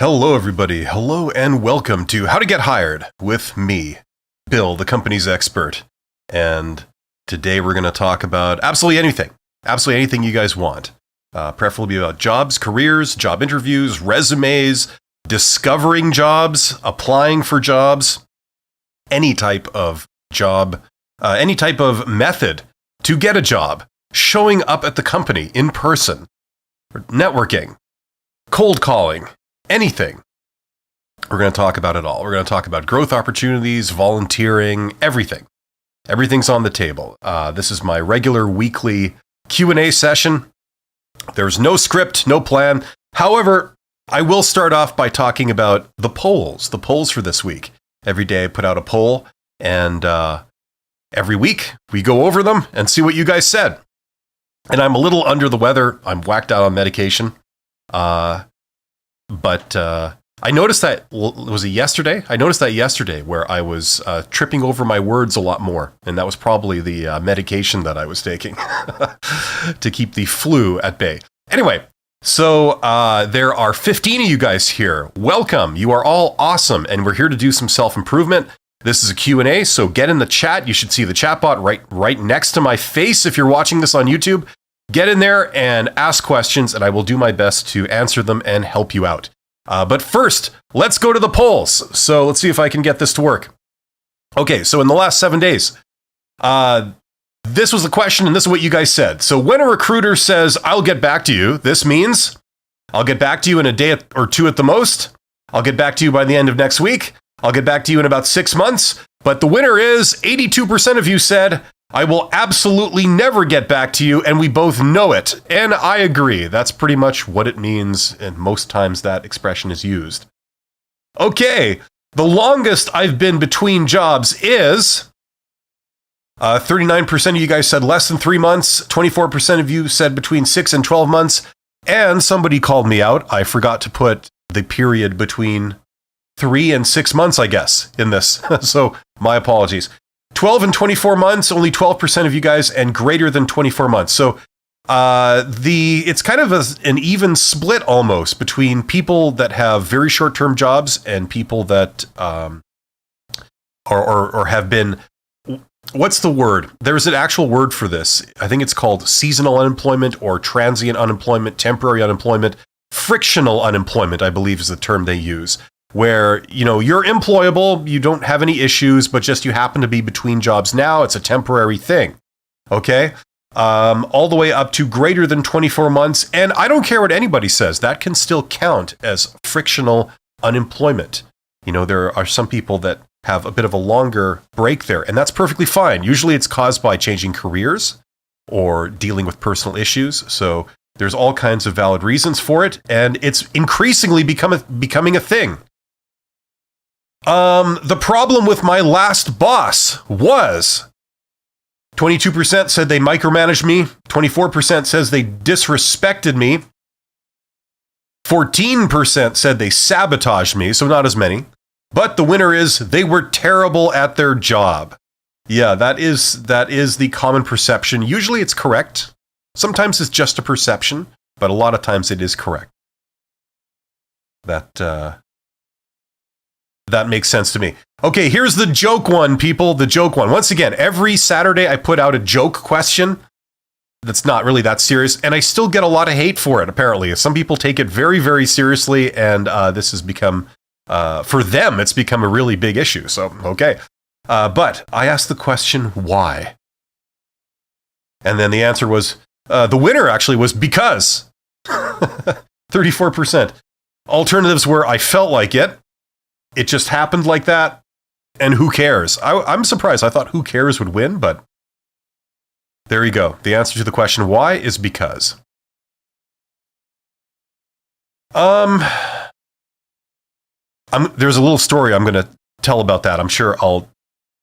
Hello, everybody. Hello, and welcome to How to Get Hired with me, Bill, the company's expert. And today we're going to talk about absolutely anything you guys want. Preferably about jobs, careers, job interviews, resumes, discovering jobs, applying for jobs, any type of job, any type of method to get a job, showing up at the company in person, networking, cold calling, anything. We're going to talk about it all. We're going to talk about growth opportunities, volunteering, everything. Everything's on the table. This is my regular weekly Q&A session. There's no script, no plan. However, I will start off by talking about the polls for this week. Every day I put out a poll, and every week we go over them and see what you guys said. And I'm a little under the weather. I'm whacked out on medication. But I noticed that, was it yesterday? I noticed that yesterday where I was tripping over my words a lot more. And that was probably the medication that I was taking to keep the flu at bay. Anyway, so there are 15 of you guys here. Welcome. You are all awesome. And we're here to do some self-improvement. This is a Q&A, so get in the chat. You should see the chat bot right next to my face if you're watching this on YouTube. Get in there and ask questions, and I will do my best to answer them and help you out. But first, let's go to the polls. So let's see if I can get this to work. Okay, so in the last 7 days, this was the question, and this is what you guys said. So when a recruiter says, I'll get back to you, this means I'll get back to you in a day or two at the most. I'll get back to you by the end of next week. I'll get back to you in about 6 months. But the winner is 82% of you said, I will absolutely never get back to you, and we both know it. And I agree. That's pretty much what it means, and most times that expression is used. Okay, the longest I've been between jobs is 39% of you guys said less than 3 months, 24% of you said between 6 and 12 months, and somebody called me out. I forgot to put the period between 3 and 6 months, I guess, in this. So my apologies. 12 and 24 months, only 12% of you guys, and greater than 24 months. So it's kind of an even split almost between people that have very short-term jobs and people that or have been, what's the word? There's an actual word for this. I think it's called seasonal unemployment or transient unemployment, temporary unemployment, frictional unemployment, I believe is the term they use. Where, you're employable, you don't have any issues, but just you happen to be between jobs now. It's a temporary thing. Okay? All the way up to greater than 24 months. And I don't care what anybody says. That can still count as frictional unemployment. There are some people that have a bit of a longer break there, and that's perfectly fine. Usually it's caused by changing careers or dealing with personal issues. So there's all kinds of valid reasons for it, and it's increasingly becoming a thing. The problem with my last boss was 22% said they micromanaged me, 24% says they disrespected me, 14% said they sabotaged me, so not as many, but the winner is they were terrible at their job. Yeah, that is the common perception. Usually it's correct. Sometimes it's just a perception, but a lot of times it is correct. That makes sense to me. Okay, here's the joke one, people. The joke one. Once again, every Saturday I put out a joke question that's not really that serious, and I still get a lot of hate for it, apparently. Some people take it very, very seriously, and this has become, for them, it's become a really big issue. So, okay. But I asked the question, why? And then the answer was, the winner actually was because. 34%. Alternatives were, I felt like it. It just happened like that, and who cares? I'm surprised. I thought who cares would win, but there you go. The answer to the question why is because. There's a little story I'm going to tell about that. I'm sure I'll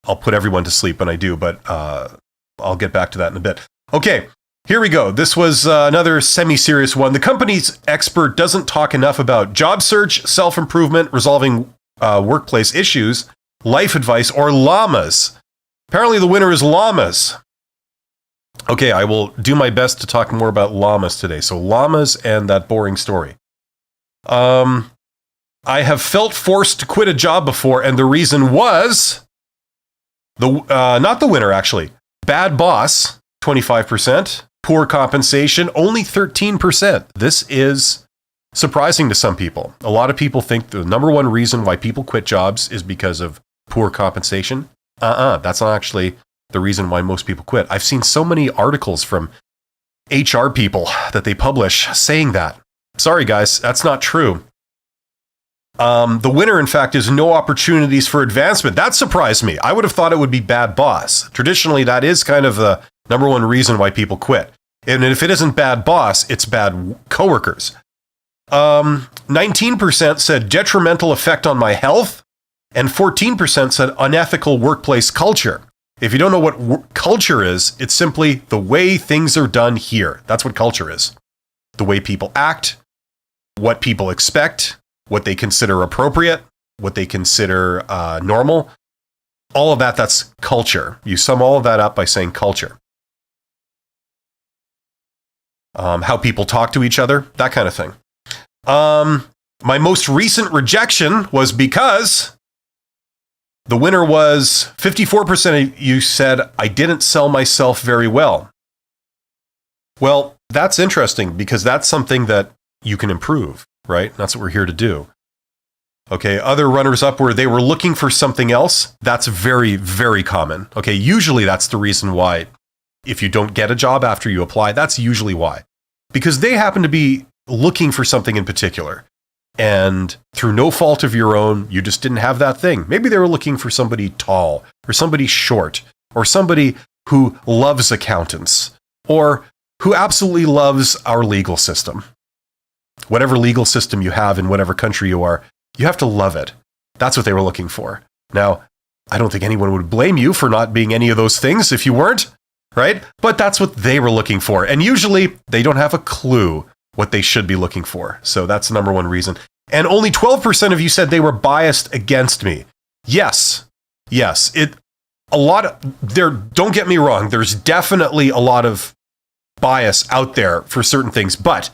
put everyone to sleep when I do, but I'll get back to that in a bit. Okay, here we go. This was another semi-serious one. The company's expert doesn't talk enough about job search, self-improvement, resolving workplace issues, life advice, or llamas. Apparently the winner is llamas. Okay, I will do my best to talk more about llamas today. So llamas and that boring story. I have felt forced to quit a job before, and the reason was not the winner, actually. Bad boss, 25%. Poor compensation, only 13%. This is surprising to some people. A lot of people think the number one reason why people quit jobs is because of poor compensation. That's not actually the reason why most people quit. I've seen so many articles from HR people that they publish saying that. Sorry, guys, that's not true. The winner, in fact, is no opportunities for advancement. That surprised me. I would have thought it would be bad boss. Traditionally, that is kind of the number one reason why people quit. And if it isn't bad boss, it's bad coworkers. 19% said detrimental effect on my health, and 14% said unethical workplace culture. If you don't know what culture is, it's simply the way things are done here. That's what culture is. The way people act, what people expect, what they consider appropriate, what they consider normal. All of that, that's culture. You sum all of that up by saying culture. How people talk to each other, that kind of thing. My most recent rejection was because the winner was 54% of you said, I didn't sell myself very well. Well, that's interesting because that's something that you can improve, right? That's what we're here to do. Okay, other runners-up where they were looking for something else, that's very, very common. Okay, usually that's the reason why if you don't get a job after you apply, that's usually why. Because they happen to be looking for something in particular. And through no fault of your own, you just didn't have that thing. Maybe they were looking for somebody tall, or somebody short, or somebody who loves accountants, or who absolutely loves our legal system. Whatever legal system you have in whatever country you are, you have to love it. That's what they were looking for. Now, I don't think anyone would blame you for not being any of those things if you weren't, right? But that's what they were looking for. And usually they don't have a clue what they should be looking for. So that's the number one reason. And only 12% of you said they were biased against me. Yes. Don't get me wrong. There's definitely a lot of bias out there for certain things, but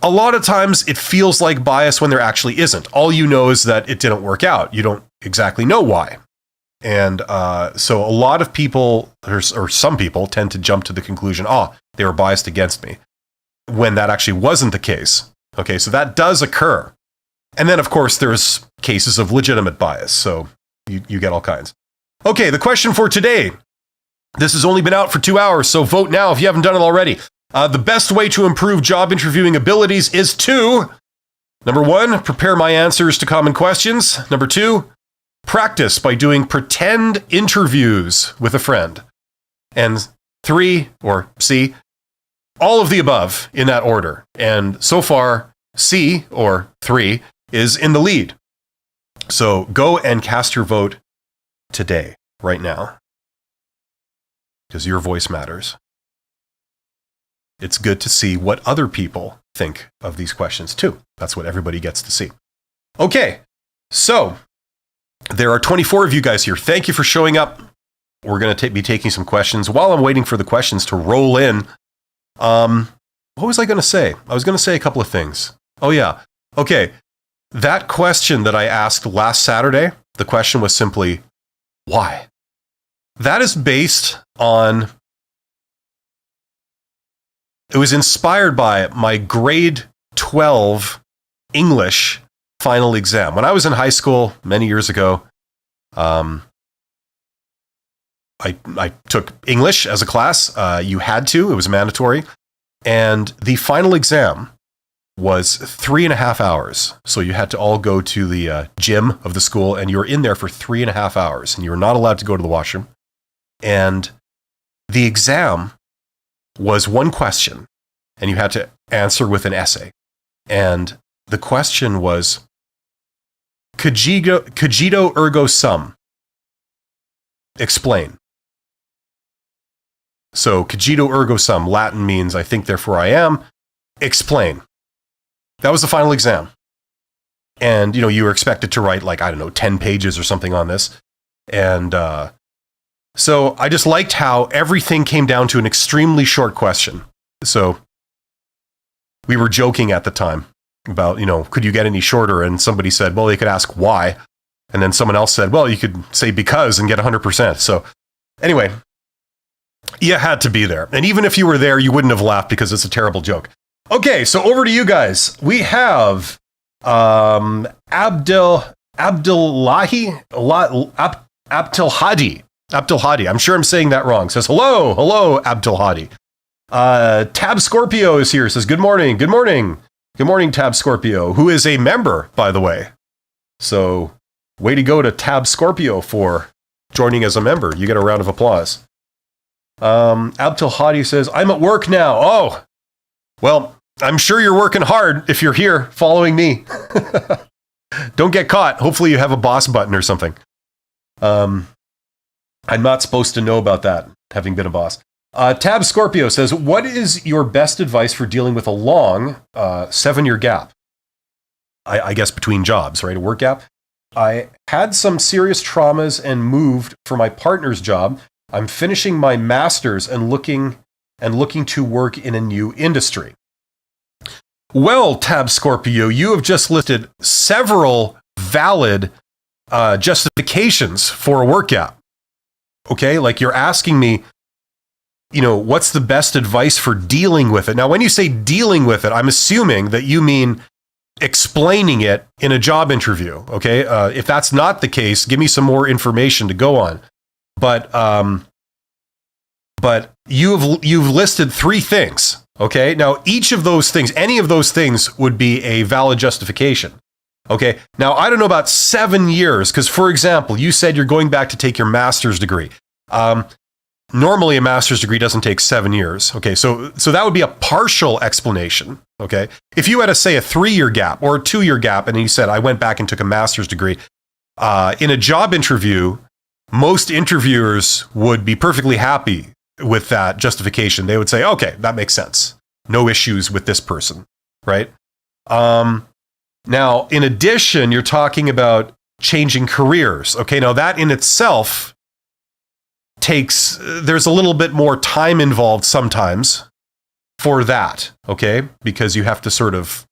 a lot of times it feels like bias when there actually isn't. All you know is that it didn't work out. You don't exactly know why. And so a lot of people, or some people, tend to jump to the conclusion, they were biased against me, when that actually wasn't the case. Okay, so that does occur. And then, of course, there's cases of legitimate bias. So you get all kinds. Okay, the question for today. This has only been out for 2 hours, so vote now if you haven't done it already. The best way to improve job interviewing abilities is to, number 1, prepare my answers to common questions. Number 2, practice by doing pretend interviews with a friend. And 3, or C, all of the above in that order. And so far, C, or 3, is in the lead. So go and cast your vote today, right now, because your voice matters. It's good to see what other people think of these questions too. That's what everybody gets to see. Okay, so there are 24 of you guys here. Thank you for showing up. We're going to be taking some questions. While I'm waiting for the questions to roll in, what was I going to say? I was going to say a couple of things. Oh yeah, okay. That question that I asked last Saturday, the question was simply, why? That is based on... It was inspired by my grade 12 English final exam. When I was in high school many years ago, I took English as a class. You had to. It was mandatory. And the final exam was 3.5 hours. So you had to all go to the gym of the school, and you were in there for 3.5 hours, and you were not allowed to go to the washroom. And the exam was one question, and you had to answer with an essay. And the question was, cogito ergo sum. Explain. So cogito ergo sum, Latin means I think therefore I am. Explain. That was the final exam. And, you were expected to write 10 pages or something on this. And so I just liked how everything came down to an extremely short question. So we were joking at the time. about, could you get any shorter? And somebody said, well, they could ask why. And then someone else said, well, you could say because and get 100%. So anyway, you had to be there. And even if you were there, you wouldn't have laughed because it's a terrible joke. Okay, so over to you guys. We have Abdelhadi. Abdelhadi. I'm sure I'm saying that wrong. Says, hello, Abdelhadi. Tab Scorpio is here. Says, good morning. Good morning, Tab Scorpio, who is a member, by the way. So way to go to Tab Scorpio for joining as a member. You get a round of applause. Abdelhadi says, I'm at work now. Oh, well, I'm sure you're working hard if you're here following me. Don't get caught. Hopefully you have a boss button or something. I'm not supposed to know about that, having been a boss. Tab Scorpio says, what is your best advice for dealing with a long 7-year gap? I guess between jobs, right? A work gap. I had some serious traumas and moved for my partner's job. I'm finishing my master's and looking to work in a new industry. Well, Tab Scorpio, you have just listed several valid justifications for a work gap. Okay, like you're asking me, what's the best advice for dealing with it? Now, when you say dealing with it, I'm assuming that you mean explaining it in a job interview. Okay, if that's not the case, give me some more information to go on. But you've listed 3 things. Okay, now each of those things, any of those things would be a valid justification. Okay, now I don't know about 7 years, because for example, you said you're going back to take your master's degree. Normally a master's degree doesn't take 7 years. Okay, so that would be a partial explanation. Okay, if you had say a 3-year gap or a 2-year gap, and you said I went back and took a master's degree, in a job interview, most interviewers would be perfectly happy with that justification. They would say, okay, that makes sense. No issues with this person, right? Now, in addition, you're talking about changing careers. Okay, now that in itself there's a little bit more time involved sometimes for that, okay? Because you have to sort of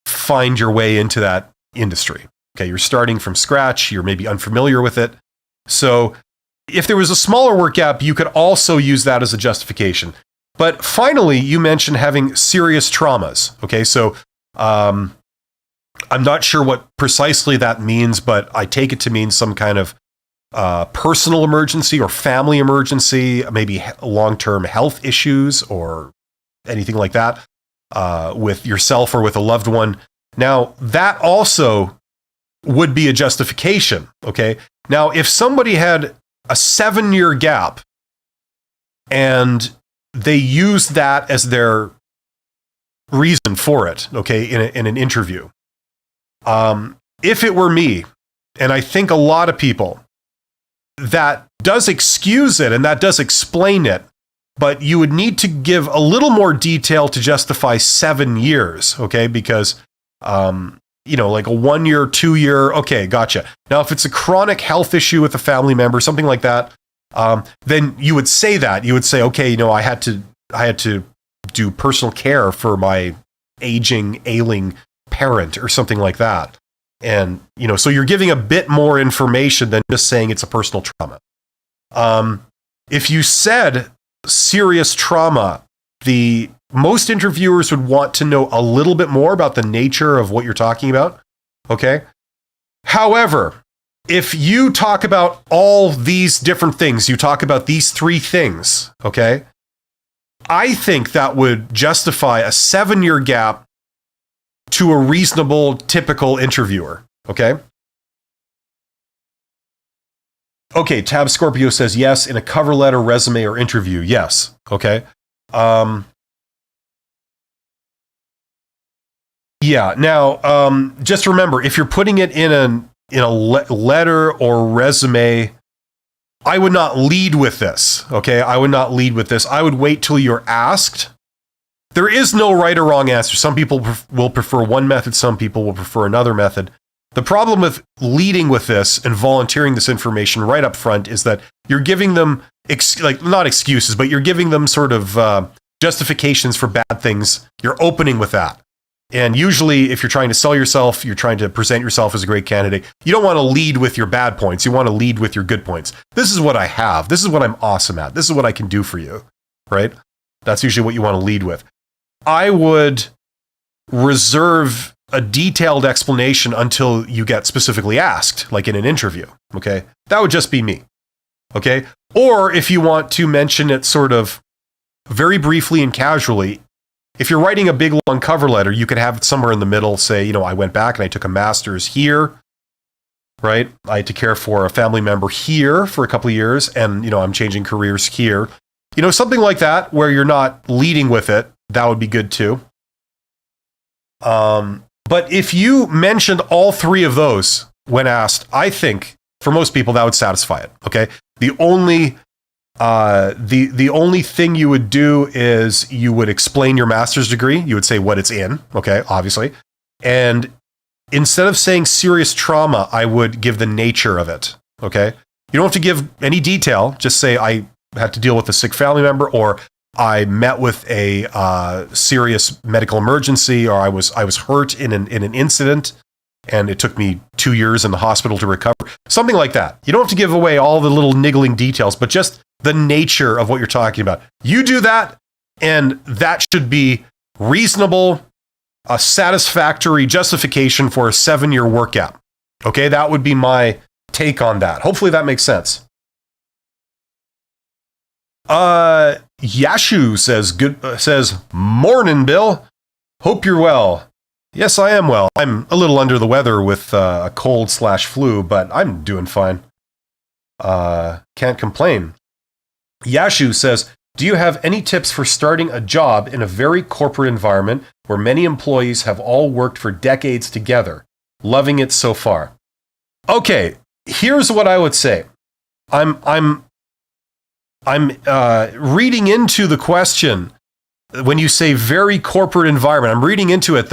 find your way into that industry. Okay, you're starting from scratch, you're maybe unfamiliar with it. So if there was a smaller work gap, you could also use that as a justification. But finally, you mentioned having serious traumas. Okay, so I'm not sure what precisely that means, but I take it to mean some kind of personal emergency or family emergency, maybe long-term health issues or anything like that with yourself or with a loved one. Now, that also would be a justification. Okay, now if somebody had a 7-year gap and they used that as their reason for it, okay, in an interview. If it were me, and I think a lot of people, that does excuse it and that does explain it, but you would need to give a little more detail to justify 7 years, okay, because like a 1 year, 2 year, okay, gotcha. Now, if it's a chronic health issue with a family member, something like that, then you would say that. You would say, okay, I had to do personal care for my ailing parent or something like that. And, so you're giving a bit more information than just saying it's a personal trauma. If you said serious trauma, most interviewers would want to know a little bit more about the nature of what you're talking about. Okay. However, if you talk about all these different things, you talk about these 3 things, okay, I think that would justify a 7-year gap to a reasonable, typical interviewer, okay? Okay, Tab Scorpio says yes, in a cover letter, resume, or interview, yes, okay? Yeah, now, just remember, if you're putting it in a letter or resume, I would not lead with this, okay? I would not lead with this. I would wait till you're asked. There is no right or wrong answer. Some people will prefer one method, some people will prefer another method. The problem with leading with this and volunteering this information right up front is that you're giving them, not excuses, but you're giving them sort of justifications for bad things. You're opening with that. And usually, if you're trying to sell yourself, you're trying to present yourself as a great candidate, you don't want to lead with your bad points. You want to lead with your good points. This is what I have. This is what I'm awesome at. This is what I can do for you, right? That's usually what you want to lead with. I would reserve a detailed explanation until you get specifically asked, like in an interview, okay? That would just be me, okay? Or if you want to mention it sort of very briefly and casually, if you're writing a big long cover letter, you could have it somewhere in the middle, say, I went back and I took a master's here, right? I had to care for a family member here for a couple of years, and, I'm changing careers here. Something like that, where you're not leading with it, that would be good too. But if you mentioned all three of those when asked, I think for most people that would satisfy it. Okay. The only thing you would do is you would explain your master's degree. You would say what it's in. Okay. Obviously. And instead of saying serious trauma, I would give the nature of it. Okay. You don't have to give any detail. Just say I had to deal with a sick family member, or I met with a serious medical emergency, or I was hurt in an incident, and it took me 2 years in the hospital to recover. Something like that. You don't have to give away all the little niggling details, but just the nature of what you're talking about. You do that, and that should be reasonable, a satisfactory justification for a 7-year work gap. Okay, that would be my take on that. Hopefully that makes sense. Yashu says, "Morning, Bill. Hope you're well." Yes, I am well. I'm a little under the weather with a cold/flu, but I'm doing fine. Can't complain. Yashu says, "Do you have any tips for starting a job in a very corporate environment where many employees have all worked for decades together? Loving it so far." Okay, here's what I would say. I'm reading into the question when you say very corporate environment. I'm reading into it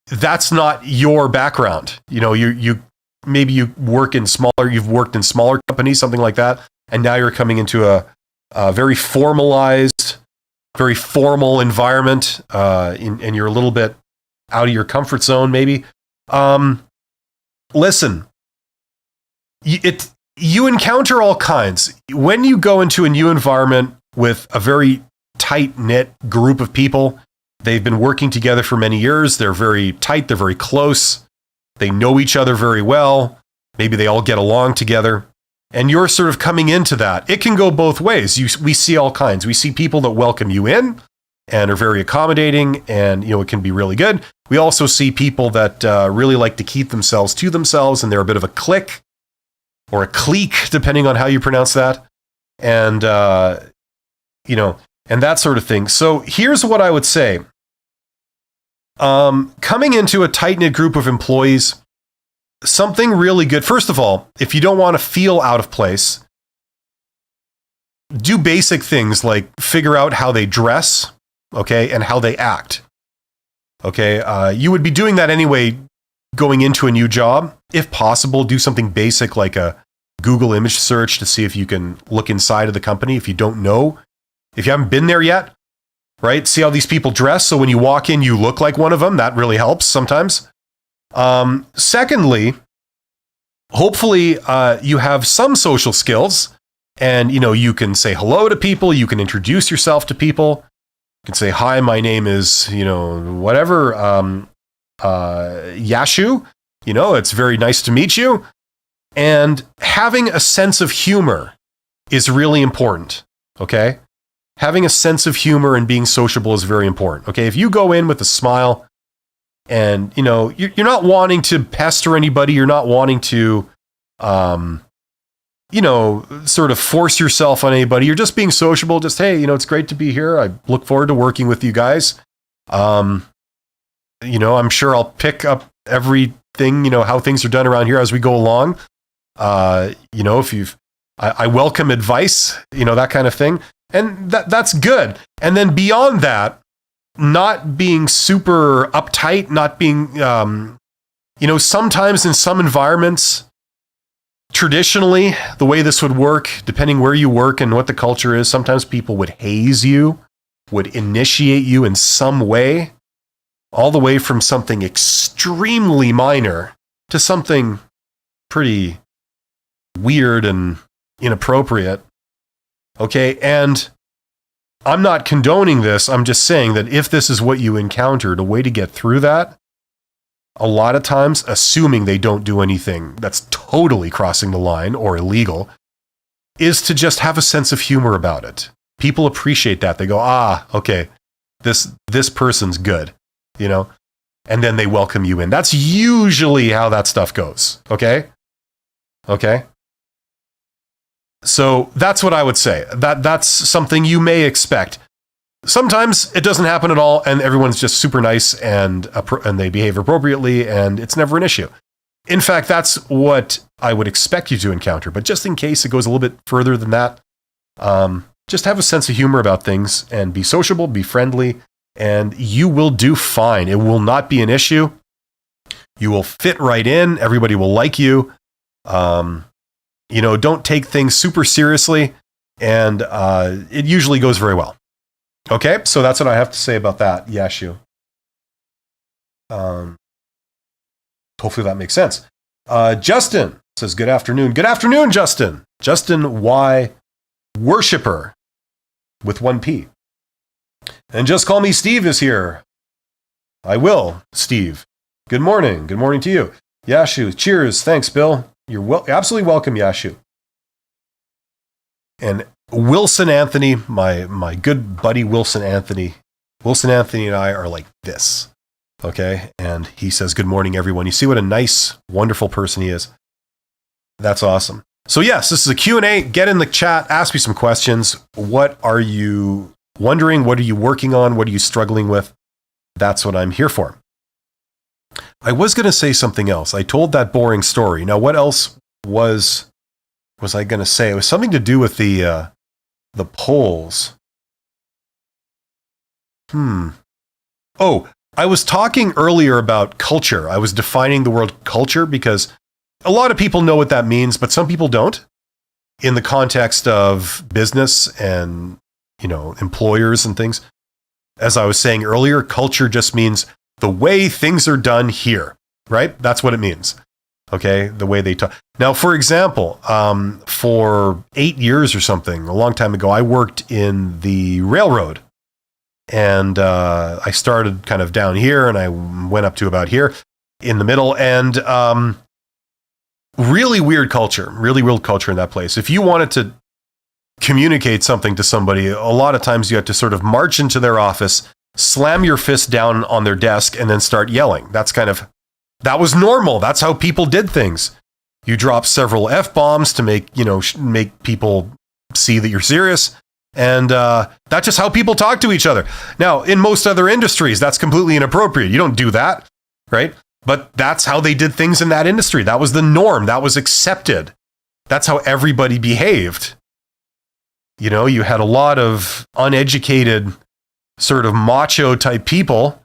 that's not your background. You maybe you've worked in smaller companies, something like that, and now you're coming into a very formalized, very formal environment, and you're a little bit out of your comfort zone, maybe. Listen, you encounter all kinds. When you go into a new environment with a very tight-knit group of people, they've been working together for many years, they're very tight, they're very close, they know each other very well, maybe they all get along together, and you're sort of coming into that. It can go both ways. We see all kinds. We see people that welcome you in and are very accommodating, and it can be really good. We also see people that really like to keep themselves to themselves, and they're a bit of a clique, or a clique, depending on how you pronounce that, and and that sort of thing. So here's what I would say. Coming into a tight-knit group of employees, something really good. First of all, if you don't want to feel out of place, do basic things like figure out how they dress, okay, and how they act. Okay, you would be doing that anyway going into a new job. If possible, do something basic like a Google image search to see if you can look inside of the company if you don't know. If you haven't been there yet, right? See how these people dress, so when you walk in, you look like one of them. That really helps sometimes. Secondly, hopefully you have some social skills, and you can say hello to people, you can introduce yourself to people. You can say, "Hi, my name is, whatever, Yashu. It's very nice to meet you." And having a sense of humor is really important, okay? Having a sense of humor and being sociable is very important, okay? If you go in with a smile and, you're not wanting to pester anybody, you're not wanting to, sort of force yourself on anybody, you're just being sociable, just, "Hey, it's great to be here. I look forward to working with you guys. I'm sure I'll pick up everything, how things are done around here as we go along. I welcome advice, that kind of thing." And that's good. And then beyond that, not being super uptight, not being, sometimes in some environments, traditionally, the way this would work, depending where you work and what the culture is, sometimes people would haze you, would initiate you in some way. all the way from something extremely minor to something pretty weird and inappropriate. Okay, and I'm not condoning this. I'm just saying that if this is what you encountered, a way to get through that, a lot of times, assuming they don't do anything that's totally crossing the line or illegal, is to just have a sense of humor about it. People appreciate that. They go, okay, this person's good, you know, and then they welcome you in. That's usually how that stuff goes. Okay. So that's what I would say. That's something you may expect. Sometimes it doesn't happen at all, and everyone's just super nice and they behave appropriately, and it's never an issue. In fact, that's what I would expect you to encounter. But just in case it goes a little bit further than that, just have a sense of humor about things and be sociable, be friendly, and you will do fine. It will not be an issue. You will fit right in. Everybody will like you. Don't take things super seriously, and it usually goes very well. Okay, so that's what I have to say about that, Yashu. Hopefully that makes sense. Justin says, good afternoon. Good afternoon, Justin. Justin Y. Worshipper with 1P. And just call me Steve is here. I will, Steve. Good morning. Good morning to you. Yashu, cheers. Thanks, Bill. You're absolutely welcome, Yashu. And Wilson Anthony, my good buddy Wilson Anthony. Wilson Anthony and I are like this. Okay? And he says, good morning, everyone. You see what a nice, wonderful person he is? That's awesome. So yes, this is a Q&A. Get in the chat. Ask me some questions. What are you wondering? What are you working on? What are you struggling with? That's what I'm here for. I was going to say something else. I told that boring story. Now, what else was I going to say? It was something to do with the polls. Oh, I was talking earlier about culture. I was defining the word culture because a lot of people know what that means, but some people don't. In the context of business and, employers and things. As I was saying earlier, culture just means the way things are done here, right? That's what it means. Okay, the way they talk. Now, for example, for 8 years or something, a long time ago, I worked in the railroad. And I started kind of down here, and I went up to about here in the middle. And really weird culture in that place. If you wanted to communicate something to somebody, a lot of times you had to sort of march into their office, slam your fist down on their desk, and then start yelling. That was normal. That's how people did things. You drop several F-bombs to make people see that you're serious. And that's just how people talk to each other. Now, in most other industries, that's completely inappropriate. You don't do that, right? But that's how they did things in that industry. That was the norm. That was accepted. That's how everybody behaved. You had a lot of uneducated, sort of macho type people,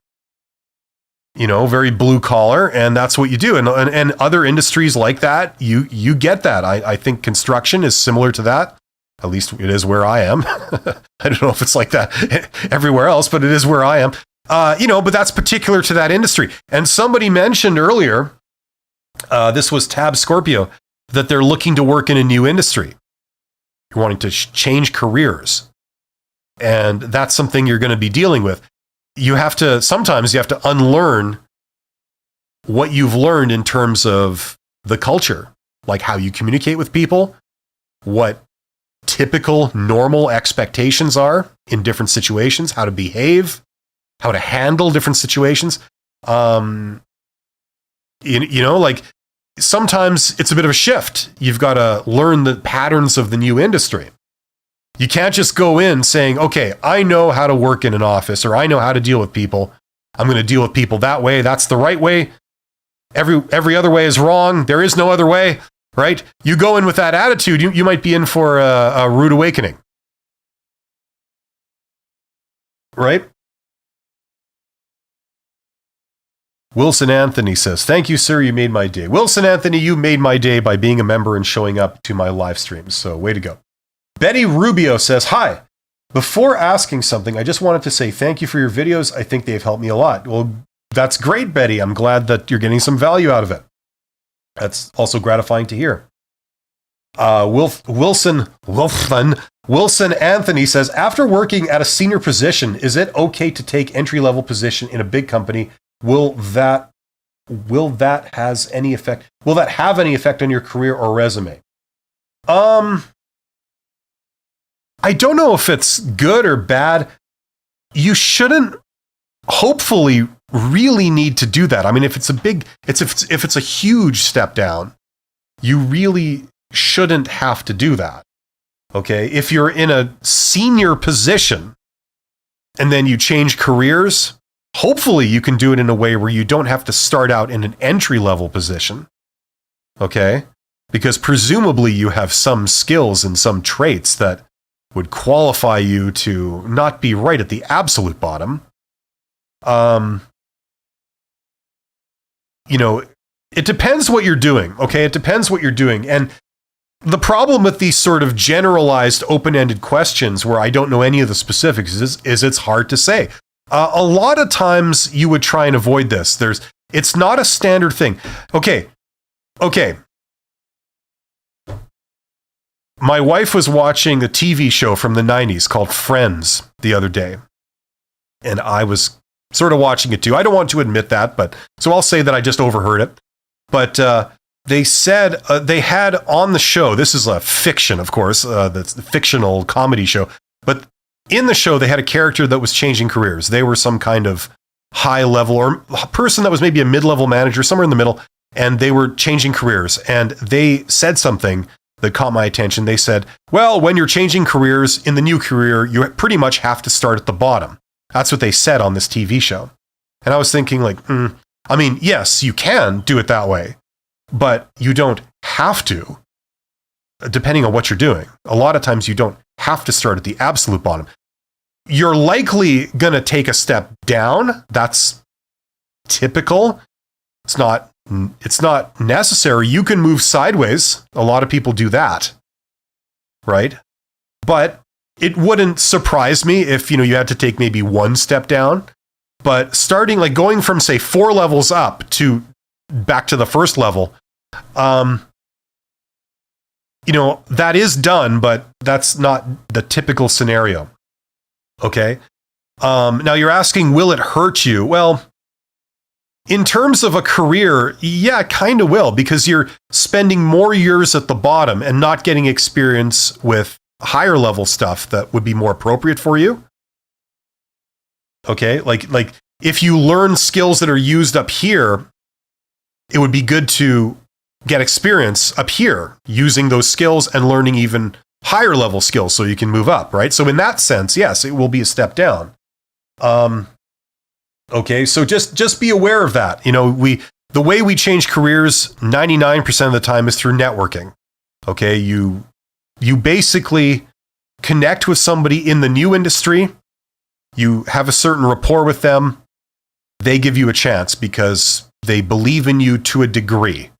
very blue collar, and that's what you do. And other industries like that, you get that. I think construction is similar to that. At least it is where I am. I don't know if it's like that everywhere else, but it is where I am. But that's particular to that industry. And somebody mentioned earlier, this was Tab Scorpio, that they're looking to work in a new industry. You're wanting to change careers. And that's something you're going to be dealing with. Sometimes you have to unlearn what you've learned in terms of the culture, like how you communicate with people, what typical normal expectations are in different situations, how to behave, how to handle different situations. Like sometimes it's a bit of a shift. You've got to learn the patterns of the new industry. You can't just go in saying, okay, I know how to work in an office, or I know how to deal with people. I'm going to deal with people that way. That's the right way. Every other way is wrong. There is no other way, right? You go in with that attitude, you might be in for a rude awakening. Right? Wilson Anthony says, thank you, sir. You made my day. Wilson Anthony, you made my day by being a member and showing up to my live streams. So way to go. Betty Rubio says, hi. Before asking something, I just wanted to say thank you for your videos. I think they've helped me a lot. Well, That's great, Betty. I'm glad that you're getting some value out of it. That's also gratifying to hear. Wilson Anthony says, after working at a senior position, is it okay to take entry-level position in a big company? Will that have any effect on your career or resume? I don't know if it's good or bad. You shouldn't hopefully really need to do that. I mean, if it's a huge step down, you really shouldn't have to do that. Okay? If you're in a senior position and then you change careers, hopefully you can do it in a way where you don't have to start out in an entry-level position. Okay? Because presumably you have some skills and some traits that would qualify you to not be right at the absolute bottom. It depends what you're doing, okay? It depends what you're doing. And the problem with these sort of generalized open-ended questions where I don't know any of the specifics is it's hard to say. A lot of times you would try and avoid this. It's not a standard thing. Okay. My wife was watching a TV show from the 90s called Friends the other day. And I was sort of watching it too. I don't want to admit that, so I'll say that I just overheard it. But they said they had on the show, this is a fiction, of course, that's a fictional comedy show. But in the show, they had a character that was changing careers. They were some kind of high level or person that was maybe a mid-level manager, somewhere in the middle, and they were changing careers. And they said something that caught my attention. They said, well, when you're changing careers in the new career, you pretty much have to start at the bottom. That's what they said on this TV show. And I was thinking I mean, yes, you can do it that way, but you don't have to, depending on what you're doing. A lot of times you don't have to start at the absolute bottom. You're likely going to take a step down. That's typical. It's not necessary. You can move sideways. A lot of people do that, right? But it wouldn't surprise me if, you had to take maybe one step down. But starting, going from, say, 4 levels up to back to the first level, that is done, but that's not the typical scenario. Okay? Now you're asking, will it hurt you? Well, in terms of a career, yeah, it kind of will, because you're spending more years at the bottom and not getting experience with higher level stuff that would be more appropriate for you. Okay, like if you learn skills that are used up here, it would be good to get experience up here using those skills and learning even higher level skills so you can move up, right? So in that sense, yes, it will be a step down. Okay, so just be aware of that. The way we change careers 99% of the time is through networking. Okay, you basically connect with somebody in the new industry. You have a certain rapport with them. They give you a chance because they believe in you to a degree.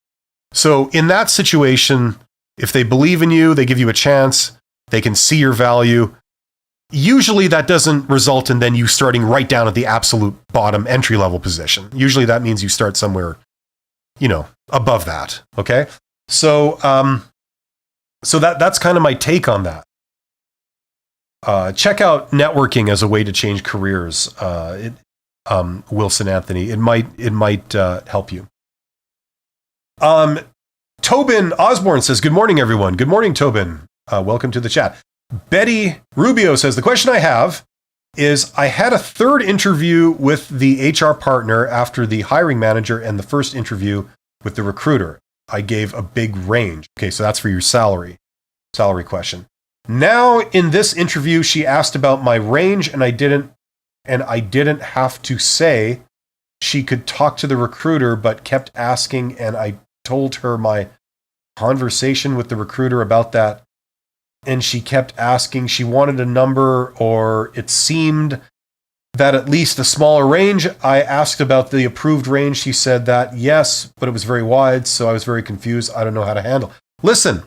So in that situation, if they believe in you, they give you a chance, they can see your value. Usually that doesn't result in then you starting right down at the absolute bottom entry-level position. Usually that means you start somewhere, above that. Okay? So that's kind of my take on that. Check out networking as a way to change careers, Wilson Anthony. It might help you. Tobin Osborne says, good morning, everyone. Good morning, Tobin. Welcome to the chat. Betty Rubio says, the question I have is, I had a third interview with the HR partner after the hiring manager and the first interview with the recruiter. I gave a big range. Okay, so that's for your salary question. Now, in this interview, she asked about my range, and I didn't have to say. She could talk to the recruiter, but kept asking, and I told her my conversation with the recruiter about that, and she kept asking. She wanted a number, or it seemed that at least a smaller range. I asked about the approved range. She said that yes, but it was very wide, so I was very confused. I don't know how to handle. Listen.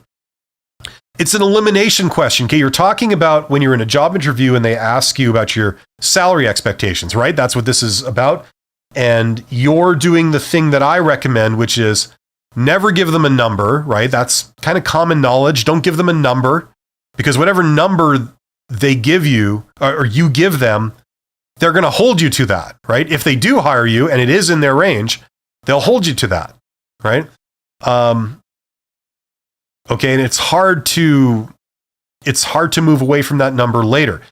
It's an elimination question. Okay, you're talking about when you're in a job interview and they ask you about your salary expectations, right? That's what this is about. and you're doing the thing that I recommend, which is never give them a number, right? That's kind of common knowledge. Don't give them a number, because whatever number they give you or you give them, they're going to hold you to that, right? If they do hire you and it is in their range, they'll hold you to that, right? Okay, and it's hard to move away from that number later.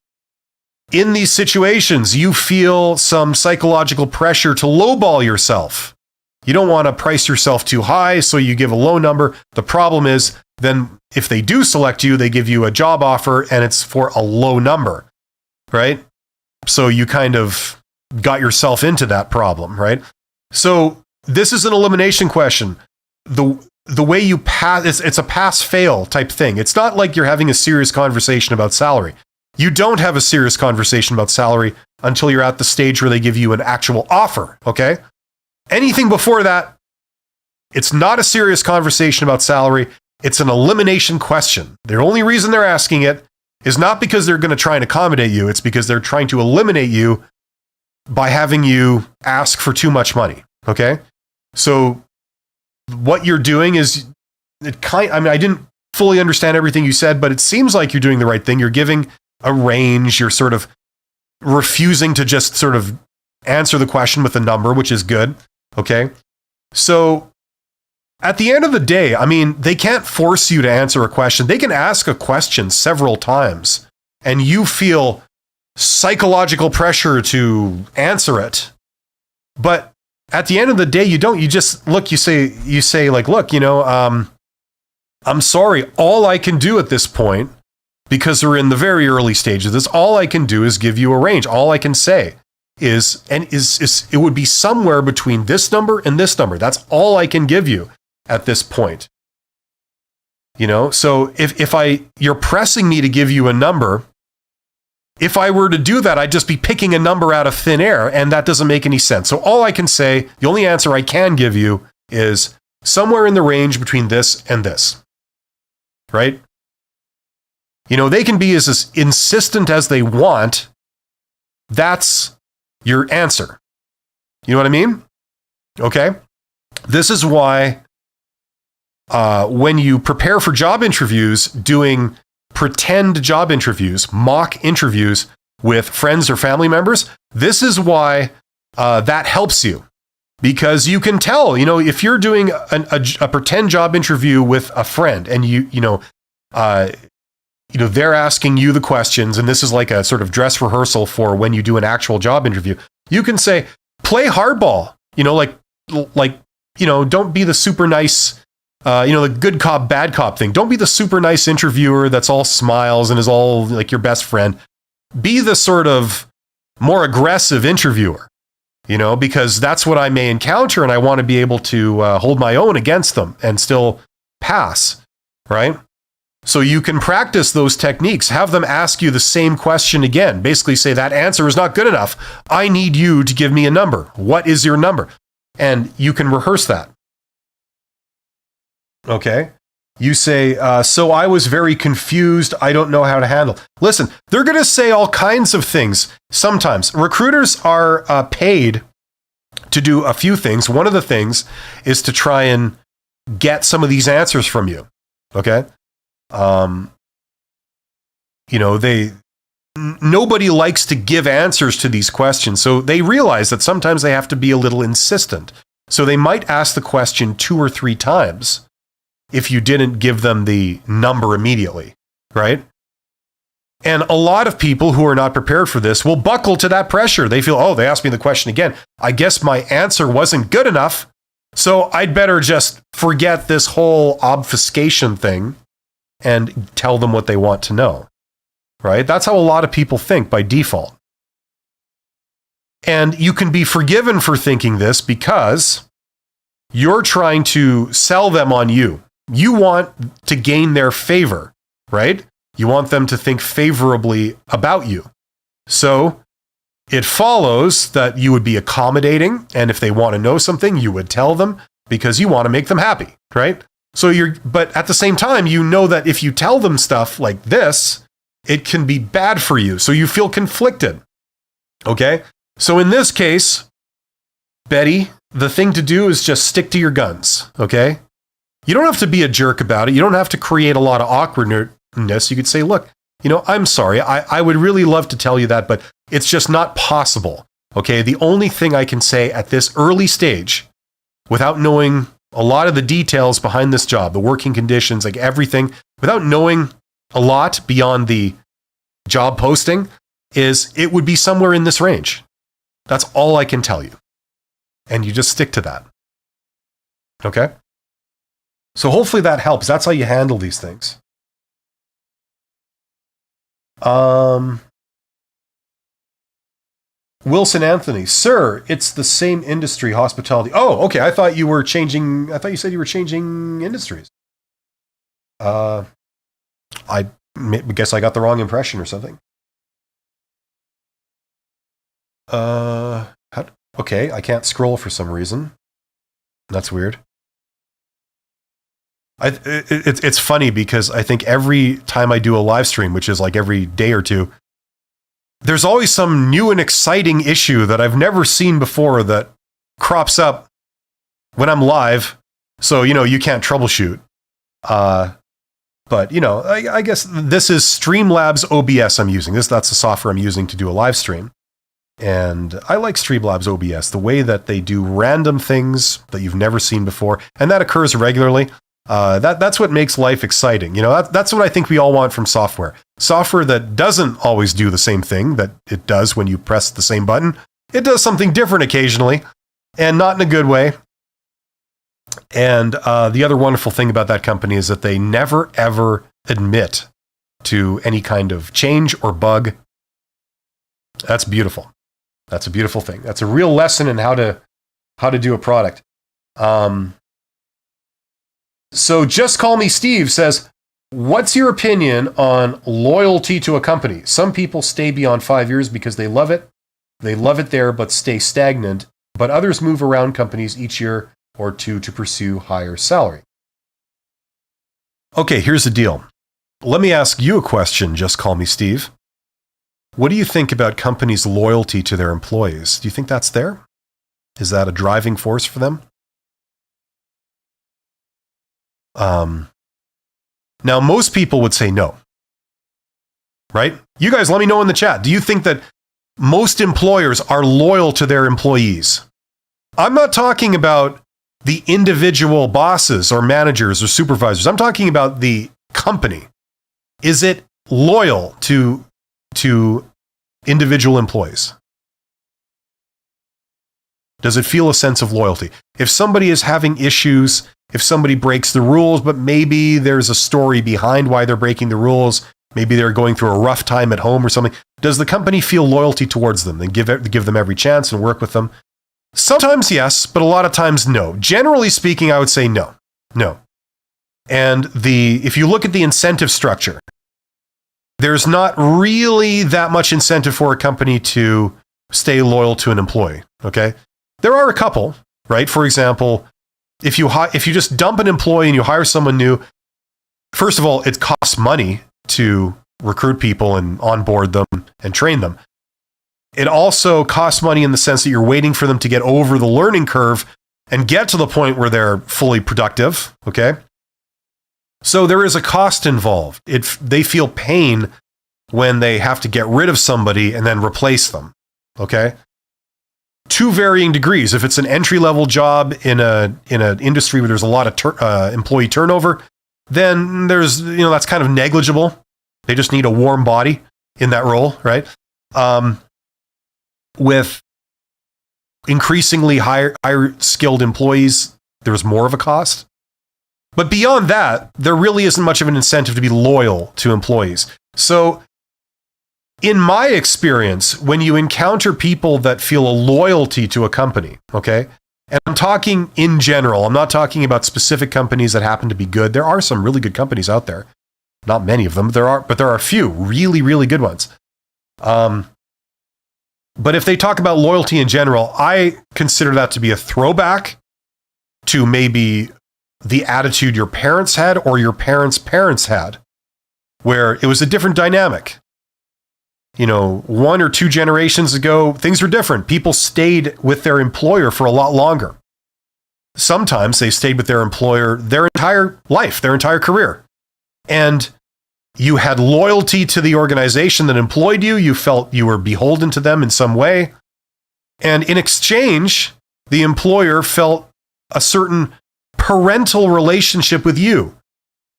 In these situations, you feel some psychological pressure to lowball yourself. You don't want to price yourself too high, so you give a low number. The problem is then if they do select you, they give you a job offer and it's for a low number, right? So you kind of got yourself into that problem, right? So this is an elimination question. The way you pass, it's a pass-fail type thing. It's not like you're having a serious conversation about salary. You don't have a serious conversation about salary until you're at the stage where they give you an actual offer, okay? Anything before that, it's not a serious conversation about salary. It's an elimination question. The only reason they're asking it is not because they're going to try and accommodate you. It's because they're trying to eliminate you by having you ask for too much money, okay? So what you're doing is, I didn't fully understand everything you said, but it seems like you're doing the right thing. You're giving a range. You're sort of refusing to just sort of answer the question with a number, which is good. Okay. So at the end of the day, they can't force you to answer a question. They can ask a question several times and you feel psychological pressure to answer it. But at the end of the day, you don't. You just look, you say like, look, I'm sorry. All I can do at this point, because we're in the very early stages of this, all I can do is give you a range. All I can say is it would be somewhere between this number and this number. That's all I can give you at this point. So if you're pressing me to give you a number, if I were to do that, I'd just be picking a number out of thin air, and that doesn't make any sense. So all I can say, the only answer I can give you is somewhere in the range between this and this, right? They can be as insistent as they want. That's your answer. You know what I mean? Okay. This is why when you prepare for job interviews, doing pretend job interviews, mock interviews with friends or family members, this is why that helps you. Because you can tell, if you're doing a pretend job interview with a friend and they're asking you the questions, and this is like a sort of dress rehearsal for when you do an actual job interview, you can say, play hardball, don't be the super nice, the good cop, bad cop thing. Don't be the super nice interviewer that's all smiles and is all like your best friend. Be the sort of more aggressive interviewer, because that's what I may encounter, and I want to be able to hold my own against them and still pass, right? So you can practice those techniques. Have them ask you the same question again. Basically say, that answer is not good enough. I need you to give me a number. What is your number? And you can rehearse that. Okay. You say, so I was very confused. I don't know how to handle. Listen, they're going to say all kinds of things. Sometimes recruiters are paid to do a few things. One of the things is to try and get some of these answers from you. Okay. Nobody likes to give answers to these questions. So they realize that sometimes they have to be a little insistent. So they might ask the question 2 or 3 times if you didn't give them the number immediately, right? And a lot of people who are not prepared for this will buckle to that pressure. They feel, they asked me the question again. I guess my answer wasn't good enough, so I'd better just forget this whole obfuscation thing and tell them what they want to know, right? That's how a lot of people think by default. And you can be forgiven for thinking this because you're trying to sell them on you. You want to gain their favor, right? You want them to think favorably about you. So it follows that you would be accommodating, and if they want to know something, you would tell them because you want to make them happy, right? But at the same time, you know that if you tell them stuff like this, it can be bad for you. So you feel conflicted. Okay? So in this case, Betty, the thing to do is just stick to your guns, okay? You don't have to be a jerk about it. You don't have to create a lot of awkwardness. You could say, look, I'm sorry. I would really love to tell you that, but it's just not possible, okay? The only thing I can say at this early stage, without knowing a lot of the details behind this job, the working conditions, like everything, without knowing a lot beyond the job posting, is it would be somewhere in this range. That's all I can tell you. And you just stick to that. Okay? So hopefully that helps. That's how you handle these things. Wilson Anthony, sir, it's the same industry, hospitality. Oh, okay. I thought you said you were changing industries. I guess I got the wrong impression or something. Okay, I can't scroll for some reason. That's weird. It's funny because I think every time I do a live stream, which is like every day or two, there's always some new and exciting issue that I've never seen before that crops up when I'm live. So, you can't troubleshoot. But, I guess this is Streamlabs OBS I'm using. That's the software I'm using to do a live stream. And I like Streamlabs OBS, the way that they do random things that you've never seen before. And that occurs regularly. That's what makes life exciting. That's what I think we all want from software. Software that doesn't always do the same thing that it does when you press the same button. It does something different occasionally, and not in a good way. And the other wonderful thing about that company is that they never, ever admit to any kind of change or bug. That's beautiful. That's a beautiful thing. That's a real lesson in how to do a product. So Just Call Me Steve says, what's your opinion on loyalty to a company? Some people stay beyond 5 years because they love it. They love it there, but stay stagnant. But others move around companies each year or two to pursue higher salary. Okay, here's the deal. Let me ask you a question, Just Call Me Steve. What do you think about companies' loyalty to their employees? Do you think that's there? Is that a driving force for them? Now, most people would say no, right? You guys, let me know in the chat. Do you think that most employers are loyal to their employees? I'm not talking about the individual bosses or managers or supervisors. I'm talking about the company. Is it loyal to individual employees? Does it feel a sense of loyalty? If somebody is having issues, if somebody breaks the rules, but maybe there's a story behind why they're breaking the rules, maybe they're going through a rough time at home or something, does the company feel loyalty towards them and give them every chance and work with them? Sometimes yes, but a lot of times no. Generally speaking, I would say no. No. And if you look at the incentive structure, there's not really that much incentive for a company to stay loyal to an employee, okay? There are a couple, right? For example, if you just dump an employee and you hire someone new, first of all, it costs money to recruit people and onboard them and train them. It also costs money in the sense that you're waiting for them to get over the learning curve and get to the point where they're fully productive, okay? So there is a cost involved. They feel pain when they have to get rid of somebody and then replace them, okay? To varying degrees. If it's an entry-level job in an industry where there's a lot of employee turnover, then that's kind of negligible. They just need a warm body in that role, right? With increasingly higher skilled employees, there's more of a cost. But beyond that, there really isn't much of an incentive to be loyal to employees. So in my experience, when you encounter people that feel a loyalty to a company, okay, and I'm talking in general, I'm not talking about specific companies that happen to be good. There are some really good companies out there. Not many of them, but there are a few really, really good ones. But if they talk about loyalty in general, I consider that to be a throwback to maybe the attitude your parents had or your parents' parents had, where it was a different dynamic. 1 or 2 generations ago, things were different. People stayed with their employer for a lot longer. Sometimes they stayed with their employer their entire life, their entire career. And you had loyalty to the organization that employed you. You felt you were beholden to them in some way. And in exchange, the employer felt a certain parental relationship with you.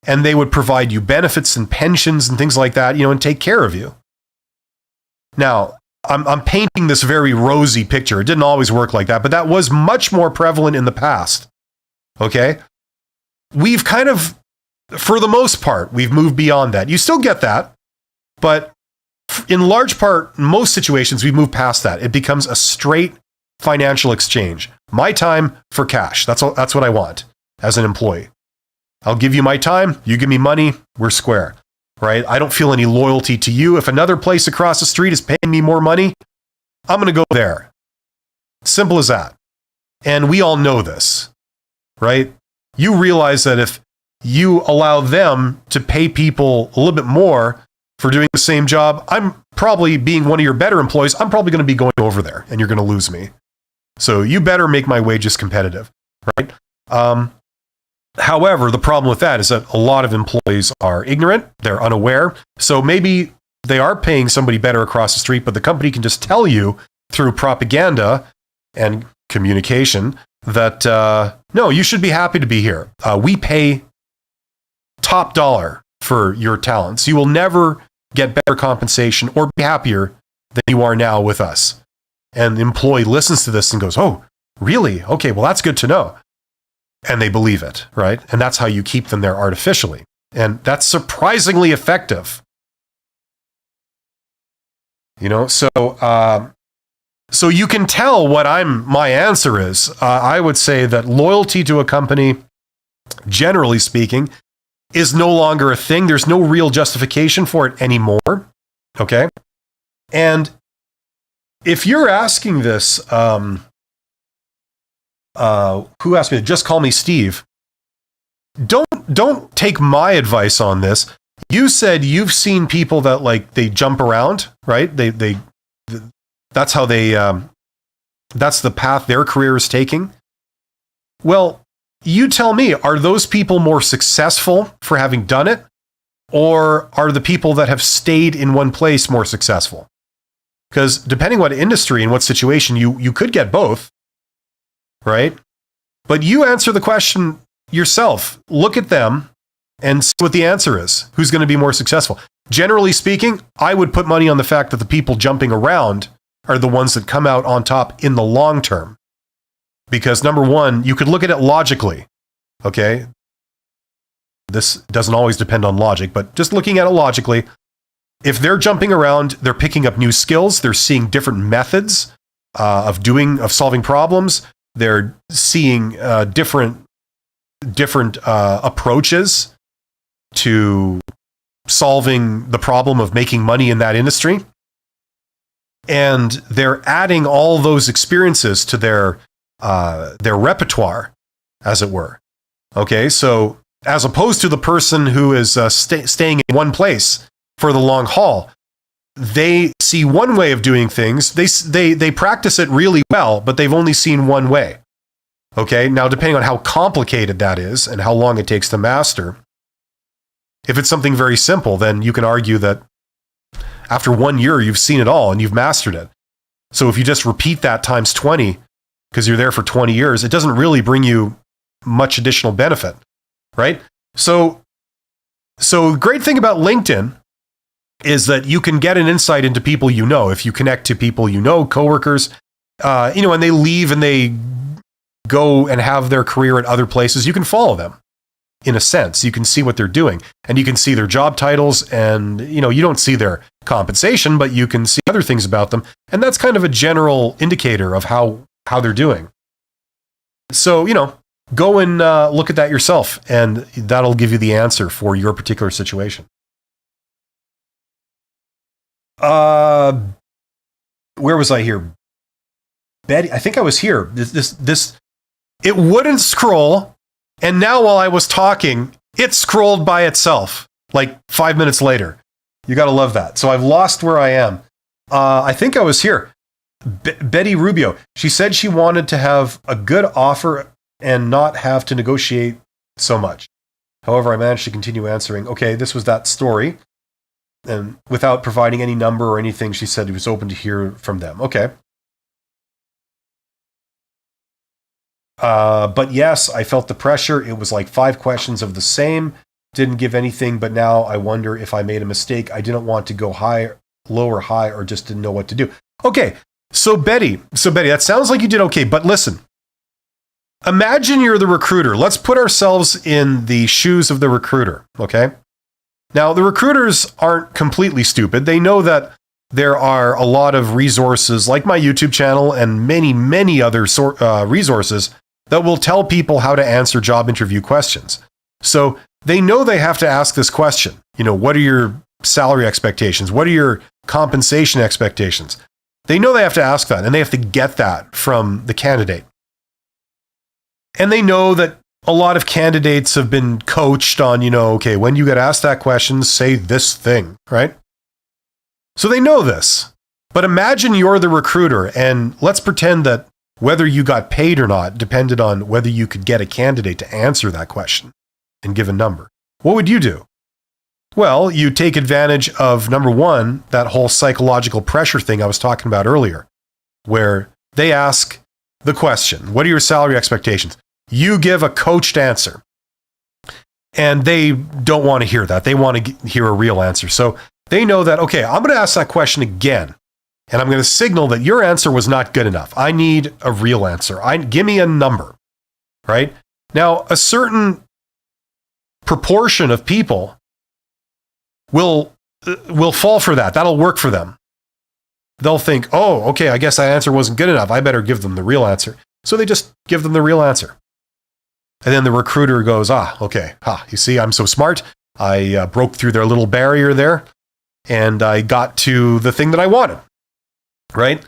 And they would provide you benefits and pensions and things like that, and take care of you. Now, I'm painting this very rosy picture. It didn't always work like that, but that was much more prevalent in the past. Okay? We've kind of, for the most part, we've moved beyond that. You still get that, but in large part, in most situations, we've moved past that. It becomes a straight financial exchange. My time for cash. That's what I want as an employee. I'll give you my time, you give me money, we're square. Right? I don't feel any loyalty to you. If another place across the street is paying me more money, I'm going to go there. Simple as that. And we all know this, right? You realize that if you allow them to pay people a little bit more for doing the same job, I'm probably, being one of your better employees, I'm probably going to be going over there and you're going to lose me. So you better make my wages competitive, right? However, the problem with that is that a lot of employees are ignorant, they're unaware. So maybe they are paying somebody better across the street, but the company can just tell you through propaganda and communication that, no, you should be happy to be here. We pay top dollar for your talents. You will never get better compensation or be happier than you are now with us. And the employee listens to this and goes, oh, really? Okay, well, that's good to know. And they believe it, right? And that's how you keep them there artificially. And that's surprisingly effective. So you can tell what my answer is. I would say that loyalty to a company, generally speaking, is no longer a thing. There's no real justification for it anymore. Okay? And if you're asking this, who asked me to just call me Steve? Don't take my advice on this. You said you've seen people that they jump around, right? That's how that's the path their career is taking. Well, you tell me, are those people more successful for having done it? Or are the people that have stayed in one place more successful? Because depending what industry and what situation, you could get both. Right? But you answer the question yourself. Look at them and see what the answer is. Who's going to be more successful? Generally speaking, I would put money on the fact that the people jumping around are the ones that come out on top in the long term. Because number one, you could look at it logically. Okay? This doesn't always depend on logic, but just looking at it logically, if they're jumping around, they're picking up new skills, they're seeing different methods of solving problems. They're seeing different approaches to solving the problem of making money in that industry. And they're adding all those experiences to their repertoire, as it were. Okay, so as opposed to the person who is staying in one place for the long haul, they see one way of doing things. They practice it really well, but they've only seen one way. Okay, now depending on how complicated that is and how long it takes to master, if it's something very simple, then you can argue that after 1 year, you've seen it all and you've mastered it. So if you just repeat that times 20, because you're there for 20 years, it doesn't really bring you much additional benefit, right? So the great thing about LinkedIn is that you can get an insight into people you know. If you connect to people you know, coworkers, and they leave and they go and have their career at other places, you can follow them. In a sense, you can see what they're doing, and you can see their job titles, and you don't see their compensation, but you can see other things about them, and that's kind of a general indicator of how they're doing. So go and look at that yourself, and that'll give you the answer for your particular situation. Where was I here? Betty, I think I was here. This it wouldn't scroll, and now while I was talking, it scrolled by itself, like 5 minutes later. You got to love that. So I've lost where I am. I think I was here. Betty Rubio. She said she wanted to have a good offer and not have to negotiate so much. However, I managed to continue answering. Okay, this was that story. And without providing any number or anything, she said it was open to hear from them. Okay. But yes, I felt the pressure. It was like 5 questions of the same. Didn't give anything, but now I wonder if I made a mistake. I didn't want to go high, low or high, or just didn't know what to do. Okay, so Betty, that sounds like you did okay, but listen. Imagine you're the recruiter. Let's put ourselves in the shoes of the recruiter, okay? Now, the recruiters aren't completely stupid. They know that there are a lot of resources like my YouTube channel and many, many other resources that will tell people how to answer job interview questions. So they know they have to ask this question. What are your salary expectations? What are your compensation expectations? They know they have to ask that, and they have to get that from the candidate. And they know that a lot of candidates have been coached on, okay, when you get asked that question, say this thing, right? So they know this. But imagine you're the recruiter, and let's pretend that whether you got paid or not depended on whether you could get a candidate to answer that question and give a number. What would you do? Well, you take advantage of, number one, that whole psychological pressure thing I was talking about earlier, where they ask the question, what are your salary expectations? You give a coached answer. And they don't want to hear that. They want to hear a real answer. So they know that, okay, I'm going to ask that question again. And I'm going to signal that your answer was not good enough. I need a real answer. Give me a number, right? Now, a certain proportion of people will fall for that. That'll work for them. They'll think, oh, okay, I guess that answer wasn't good enough. I better give them the real answer. So they just give them the real answer. And then the recruiter goes, okay, you see, I'm so smart. I broke through their little barrier there, and I got to the thing that I wanted, right?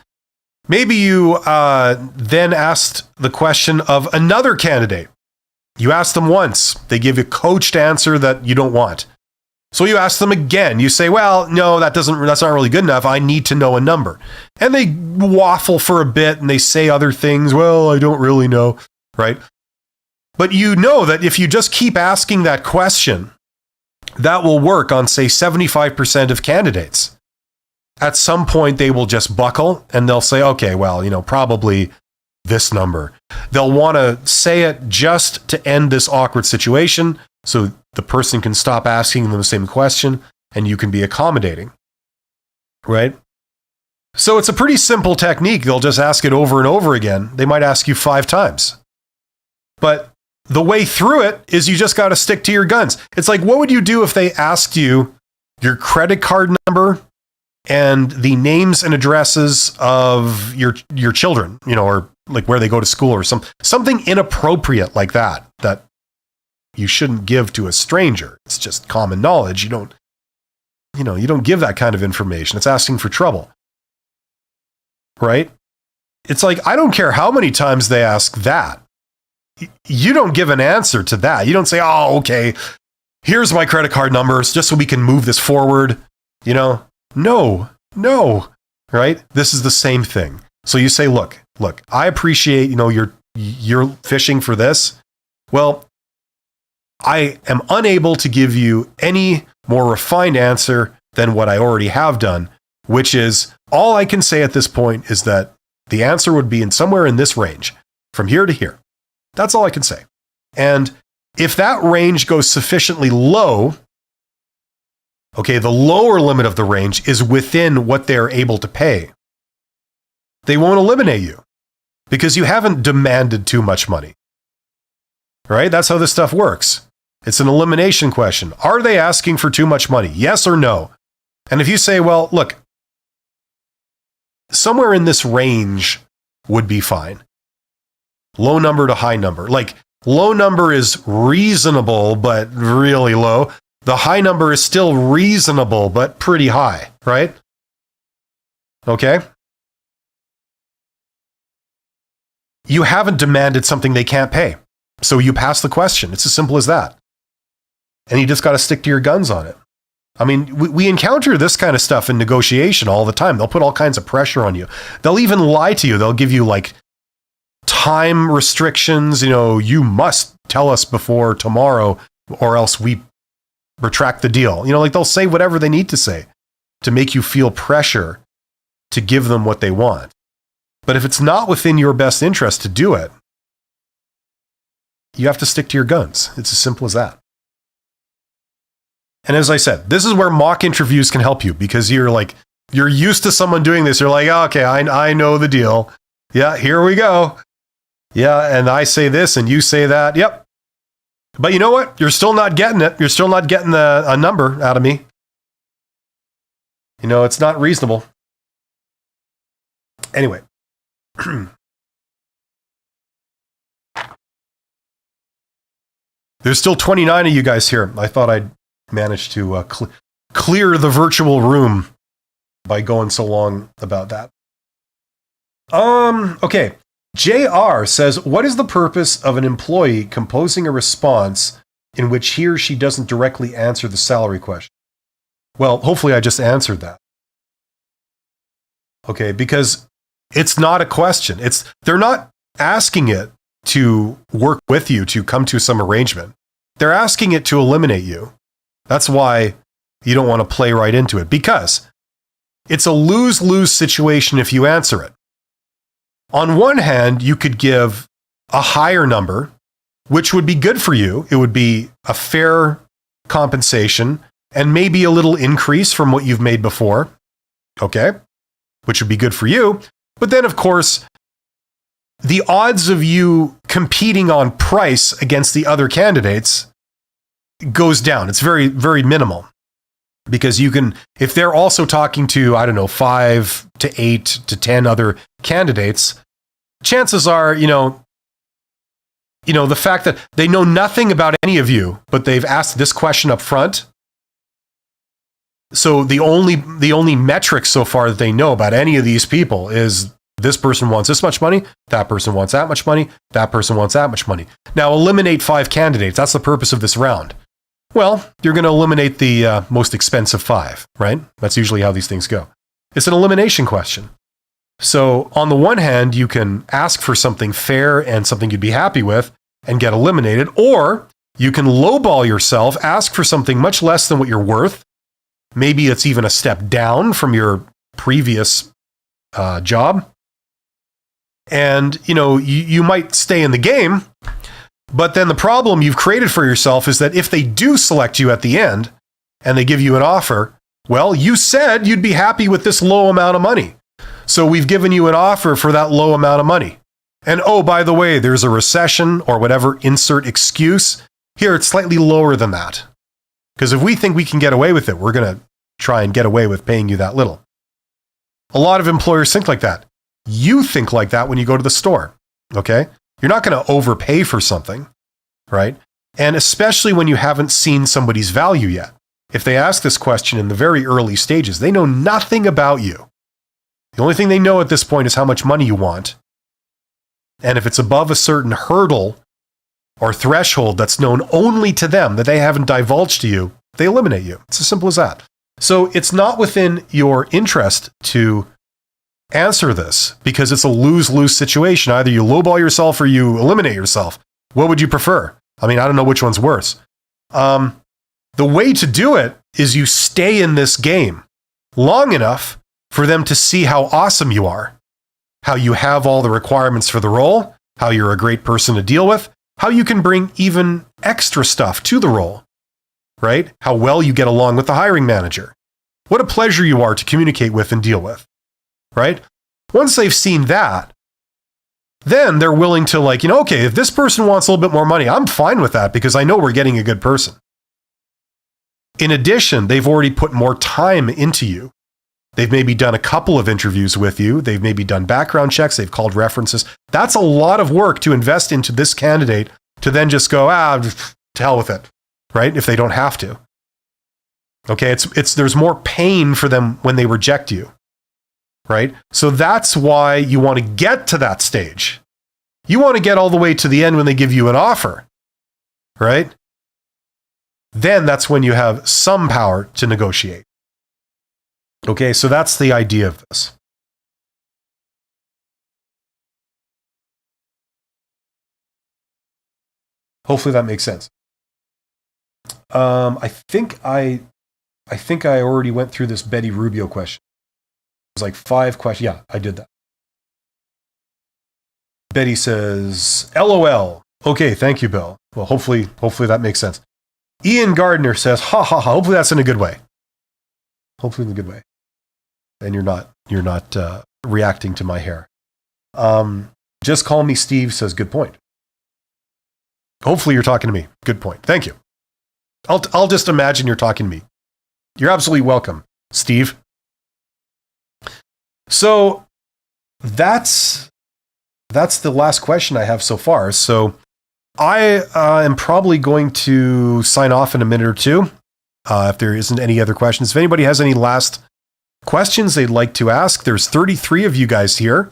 Maybe you then asked the question of another candidate. You asked them once. They give you a coached answer that you don't want. So you ask them again. You say, well, no, that's not really good enough. I need to know a number. And they waffle for a bit and they say other things. Well, I don't really know, right? But you know that if you just keep asking that question, that will work on, say, 75% of candidates. At some point, they will just buckle and they'll say, okay, well, probably this number. They'll want to say it just to end this awkward situation so the person can stop asking them the same question and you can be accommodating, right? So it's a pretty simple technique. They'll just ask it over and over again. They might ask you 5 times. But the way through it is you just got to stick to your guns. It's like, what would you do if they asked you your credit card number and the names and addresses of your children, or like where they go to school or something inappropriate like that you shouldn't give to a stranger. It's just common knowledge. You don't give that kind of information. It's asking for trouble. Right? It's like, I don't care how many times they ask that. You don't give an answer to that. You don't say, oh, okay, here's my credit card numbers just so we can move this forward. No, right? This is the same thing. So you say, look, I appreciate, you're fishing for this. Well, I am unable to give you any more refined answer than what I already have done, which is all I can say at this point is that the answer would be somewhere in this range, from here to here. That's all I can say. And if that range goes sufficiently low, okay, the lower limit of the range is within what they're able to pay, they won't eliminate you because you haven't demanded too much money. Right? That's how this stuff works. It's an elimination question. Are they asking for too much money? Yes or no? And if you say, well, look, somewhere in this range would be fine. Low number to high number. Like, low number is reasonable, but really low. The high number is still reasonable, but pretty high, right? Okay? You haven't demanded something they can't pay. So you pass the question. It's as simple as that. And you just got to stick to your guns on it. I mean, we encounter this kind of stuff in negotiation all the time. They'll put all kinds of pressure on you. They'll even lie to you. They'll give you like time restrictions. You must tell us before tomorrow or else we retract the deal. Like they'll say whatever they need to say to make you feel pressure to give them what they want. But if it's not within your best interest to do it, you have to stick to your guns. It's as simple as that. And as I said, this is where mock interviews can help you because you're used to someone doing this. You're like, oh, okay, I know the deal. Yeah, here we go. Yeah, and I say this and you say that. Yep. But you know what? You're still not getting it. You're still not getting a number out of me. It's not reasonable. Anyway. There's still 29 of you guys here. I thought I'd manage to clear the virtual room by going so long about that. Okay. JR says, what is the purpose of an employee composing a response in which he or she doesn't directly answer the salary question? Well, hopefully I just answered that. Okay, because it's not a question. They're not asking it to work with you to come to some arrangement. They're asking it to eliminate you. That's why you don't want to play right into it, because it's a lose-lose situation if you answer it. On one hand, you could give a higher number, which would be good for you. It would be a fair compensation and maybe a little increase from what you've made before. Okay? Which would be good for you. But then, of course, the odds of you competing on price against the other candidates goes down. It's very, very minimal. Because you can, if they're also talking to, 5 to 8 to 10 other candidates, chances are, the fact that they know nothing about any of you, but they've asked this question up front. So the only metric so far that they know about any of these people is this person wants this much money, that person wants that much money, that person wants that much money. Now eliminate 5 candidates. That's the purpose of this round. Well, you're going to eliminate the most expensive 5, right? That's usually how these things go. It's an elimination question. So on the one hand, you can ask for something fair and something you'd be happy with and get eliminated, or you can lowball yourself, ask for something much less than what you're worth. Maybe it's even a step down from your previous job. And, you might stay in the game. But then the problem you've created for yourself is that if they do select you at the end and they give you an offer, well, you said you'd be happy with this low amount of money. So we've given you an offer for that low amount of money. And oh, by the way, there's a recession or whatever, insert excuse. Here, it's slightly lower than that. Because if we think we can get away with it, we're going to try and get away with paying you that little. A lot of employers think like that. You think like that when you go to the store, okay? You're not going to overpay for something, right? And especially when you haven't seen somebody's value yet. If they ask this question in the very early stages, they know nothing about you. The only thing they know at this point is how much money you want. And if it's above a certain hurdle or threshold that's known only to them that they haven't divulged to you, they eliminate you. It's as simple as that. So it's not within your interest to answer this because it's a lose-lose situation. Either you lowball yourself or you eliminate yourself. What would you prefer? I don't know which one's worse. The way to do it is you stay in this game long enough for them to see how awesome you are, how you have all the requirements for the role, how you're a great person to deal with, how you can bring even extra stuff to the role, right? How well you get along with the hiring manager. What a pleasure you are to communicate with and deal with. Right? Once they've seen that, then they're willing to okay, if this person wants a little bit more money, I'm fine with that because I know we're getting a good person. In addition, they've already put more time into you. They've maybe done a couple of interviews with you. They've maybe done background checks. They've called references. That's a lot of work to invest into this candidate to then just go, to hell with it, right? If they don't have to. Okay, there's more pain for them when they reject you. Right? So that's why you want to get to that stage. You want to get all the way to the end when they give you an offer. Right? then that's when you have some power to negotiate. Okay, so that's the idea of this. Hopefully that makes sense. I think I already went through this Betty Rubio question. It was like 5 questions. Yeah, I did that. Betty says, LOL. Okay, thank you, Bill. Well, hopefully that makes sense. Ian Gardner says, ha ha ha. Hopefully that's in a good way. Hopefully in a good way. And you're not reacting to my hair. Just call me Steve says, good point. Hopefully you're talking to me. Good point. Thank you. I'll just imagine you're talking to me. You're absolutely welcome, Steve. So that's the last question I have so far. So I am probably going to sign off in a minute or two if there isn't any other questions. If anybody has any last questions they'd like to ask, there's 33 of you guys here.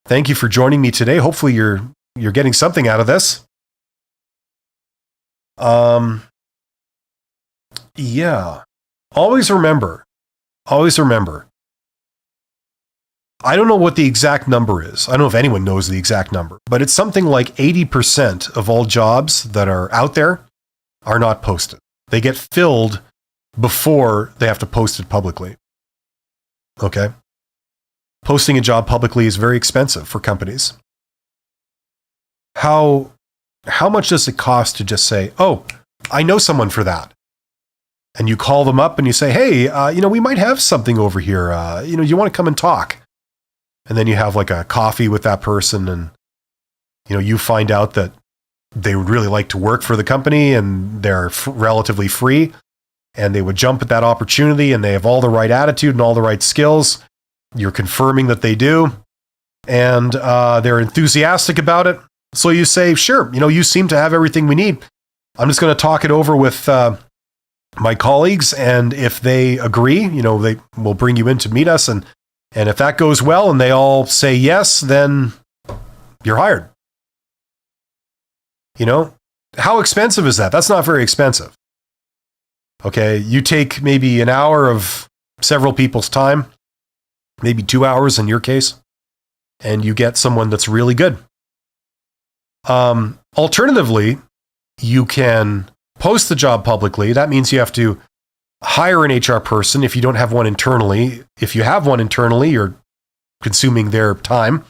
Thank you for joining me today. Hopefully you're getting something out of this. Yeah. Always remember. I don't know what the exact number is. I don't know if anyone knows the exact number, but it's something like 80% of all jobs that are out there are not posted. They get filled before they have to post it publicly. Okay? Posting a job publicly is very expensive for companies. How much does it cost to just say, oh, I know someone for that? And you call them up and you say, hey, we might have something over here. You want to come and talk? And then you have like a coffee with that person and, you find out that they would really like to work for the company and they're relatively free and they would jump at that opportunity and they have all the right attitude and all the right skills. You're confirming that they do and they're enthusiastic about it. So you say, sure, you seem to have everything we need. I'm just going to talk it over with my colleagues. And if they agree, they will bring you in to meet us. And if that goes well and they all say yes, then you're hired. How expensive is that? That's not very expensive. Okay, you take maybe an hour of several people's time, maybe 2 hours in your case, and you get someone that's really good. Alternatively, you can post the job publicly. That means you have to hire an HR person if you don't have one internally. If you have one internally, you're consuming their time.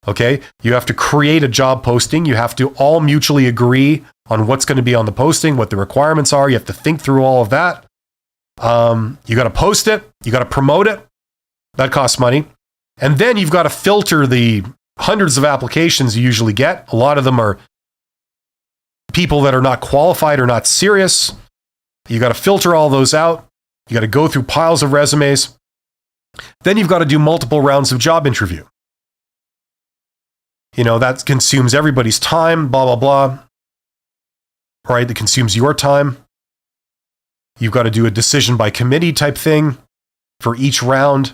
Okay. You have to create a job posting. You have to all mutually agree on what's going to be on the posting, what the requirements are. You have to think through all of that. You got to post it. You got to promote it. That costs money. And then you've got to filter the hundreds of applications you usually get. A lot of them are people that are not qualified or not serious. You got to filter all those out. You got to go through piles of resumes. Then you've got to do multiple rounds of job interview. That consumes everybody's time, blah, blah, blah. Right? That consumes your time. You've got to do a decision by committee type thing for each round,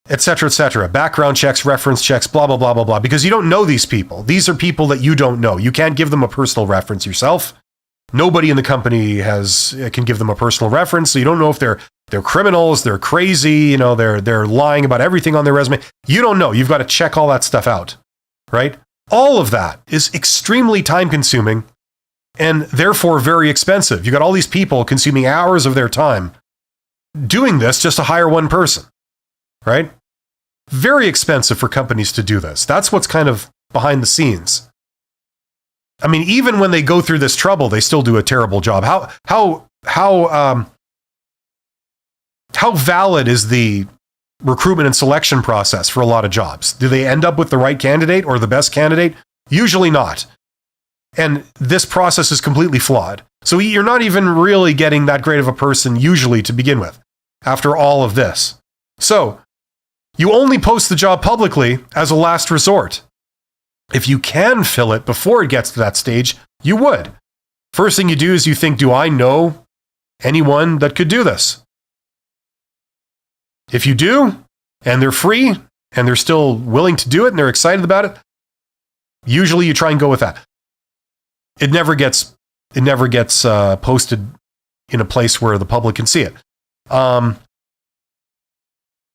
et cetera, background checks, reference checks, blah, blah, blah, blah, blah, because you don't know these people. These are people that you don't know. You can't give them a personal reference yourself. Nobody in the company can give them a personal reference, so you don't know if they're criminals, they're crazy, they're lying about everything on their resume. You don't know. You've got to check all that stuff out, right? All of that is extremely time-consuming and therefore very expensive. You got all these people consuming hours of their time doing this just to hire one person, right? Very expensive for companies to do this. That's what's kind of behind the scenes. I mean, even when they go through this trouble, they still do a terrible job. How valid is the recruitment and selection process for a lot of jobs? Do they end up with the right candidate or the best candidate? Usually not. And this process is completely flawed. So you're not even really getting that great of a person usually to begin with after all of this. So you only post the job publicly as a last resort. If you can fill it before it gets to that stage, you would. First thing you do is you think, do I know anyone that could do this? If you do, and they're free, and they're still willing to do it, and they're excited about it, usually you try and go with that. It never gets it never gets posted in a place where the public can see it.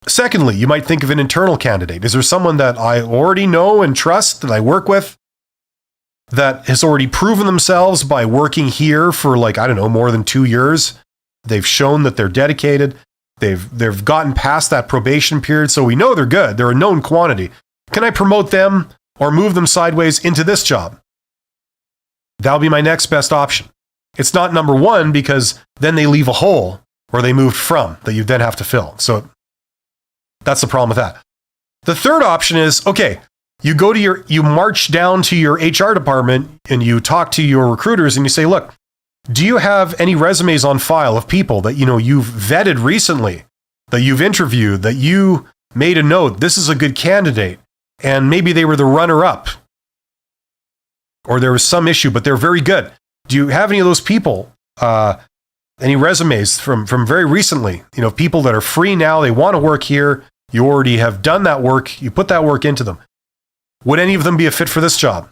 Secondly, you might think of an internal candidate. Is there someone that I already know and trust, that I work with, that has already proven themselves by working here for more than 2 years? They've shown that they're dedicated. They've gotten past that probation period, so we know they're good. They're a known quantity. Can I promote them or move them sideways into this job? That'll be my next best option. It's not number one, because then they leave a hole where they moved from that you then have to fill. So that's the problem with that. The third option is, okay, you march down to your HR department and you talk to your recruiters and you say, look, do you have any resumes on file of people that you've vetted recently, that you've interviewed, that you made a note, this is a good candidate, and maybe they were the runner-up, or there was some issue, but they're very good. Do you have any of those people? Any resumes from very recently? People that are free now, they want to work here. You already have done that work. You put that work into them. Would any of them be a fit for this job?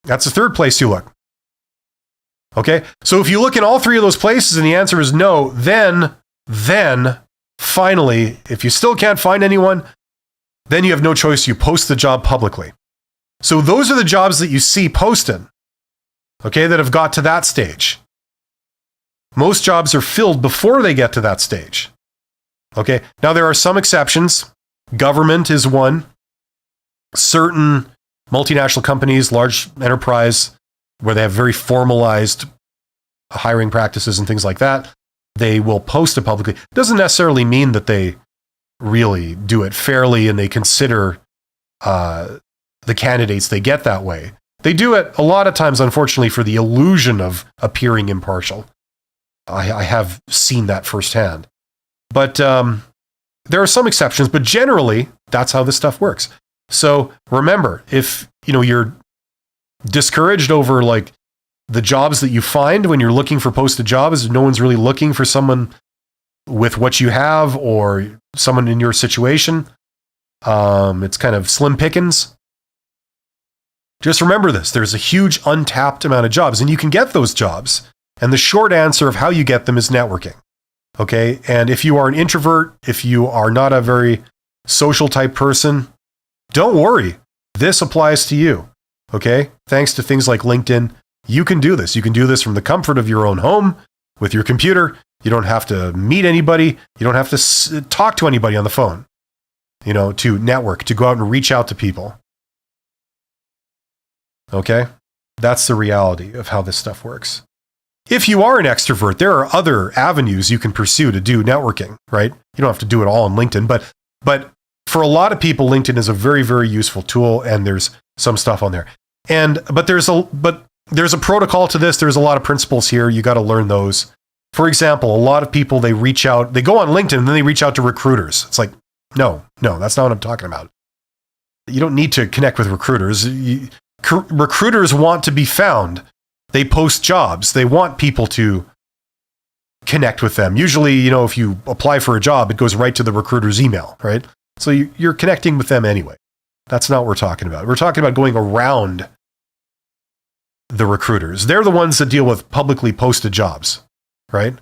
That's the third place you look. Okay, so if you look in all three of those places and the answer is no, then finally, if you still can't find anyone, then you have no choice. You post the job publicly. So those are the jobs that you see posted, okay, that have got to that stage. Most jobs are filled before they get to that stage. Okay, now there are some exceptions. Government is one. Certain multinational companies, large enterprise, where they have very formalized hiring practices and things like that, they will post it publicly. It doesn't necessarily mean that they really do it fairly and they consider the candidates they get that way. They do it a lot of times, unfortunately, for the illusion of appearing impartial. I have seen that firsthand. But there are some exceptions, but generally, that's how this stuff works. So remember, if you're discouraged over the jobs that you find when you're looking for posted jobs, no one's really looking for someone with what you have or someone in your situation. It's kind of slim pickings. Just remember this. There's a huge untapped amount of jobs, and you can get those jobs. And the short answer of how you get them is networking. Okay? And if you are an introvert, if you are not a very social type person, don't worry. This applies to you. Okay? Thanks to things like LinkedIn, you can do this. You can do this from the comfort of your own home with your computer. You don't have to meet anybody. You don't have to talk to anybody on the phone, to network, to go out and reach out to people. Okay? That's the reality of how this stuff works. If you are an extrovert, there are other avenues you can pursue to do networking, right? You don't have to do it all on LinkedIn, but for a lot of people, LinkedIn is a very, very useful tool, and there's some stuff on there. But there's a protocol to this. There's a lot of principles here. You got to learn those. For example, a lot of people, they go on LinkedIn and then they reach out to recruiters. It's like, no, that's not what I'm talking about. You don't need to connect with recruiters. Recruiters want to be found. They post jobs. They want people to connect with them. Usually, if you apply for a job, it goes right to the recruiter's email, right? So you're connecting with them anyway. That's not what we're talking about. We're talking about going around the recruiters. They're the ones that deal with publicly posted jobs, right?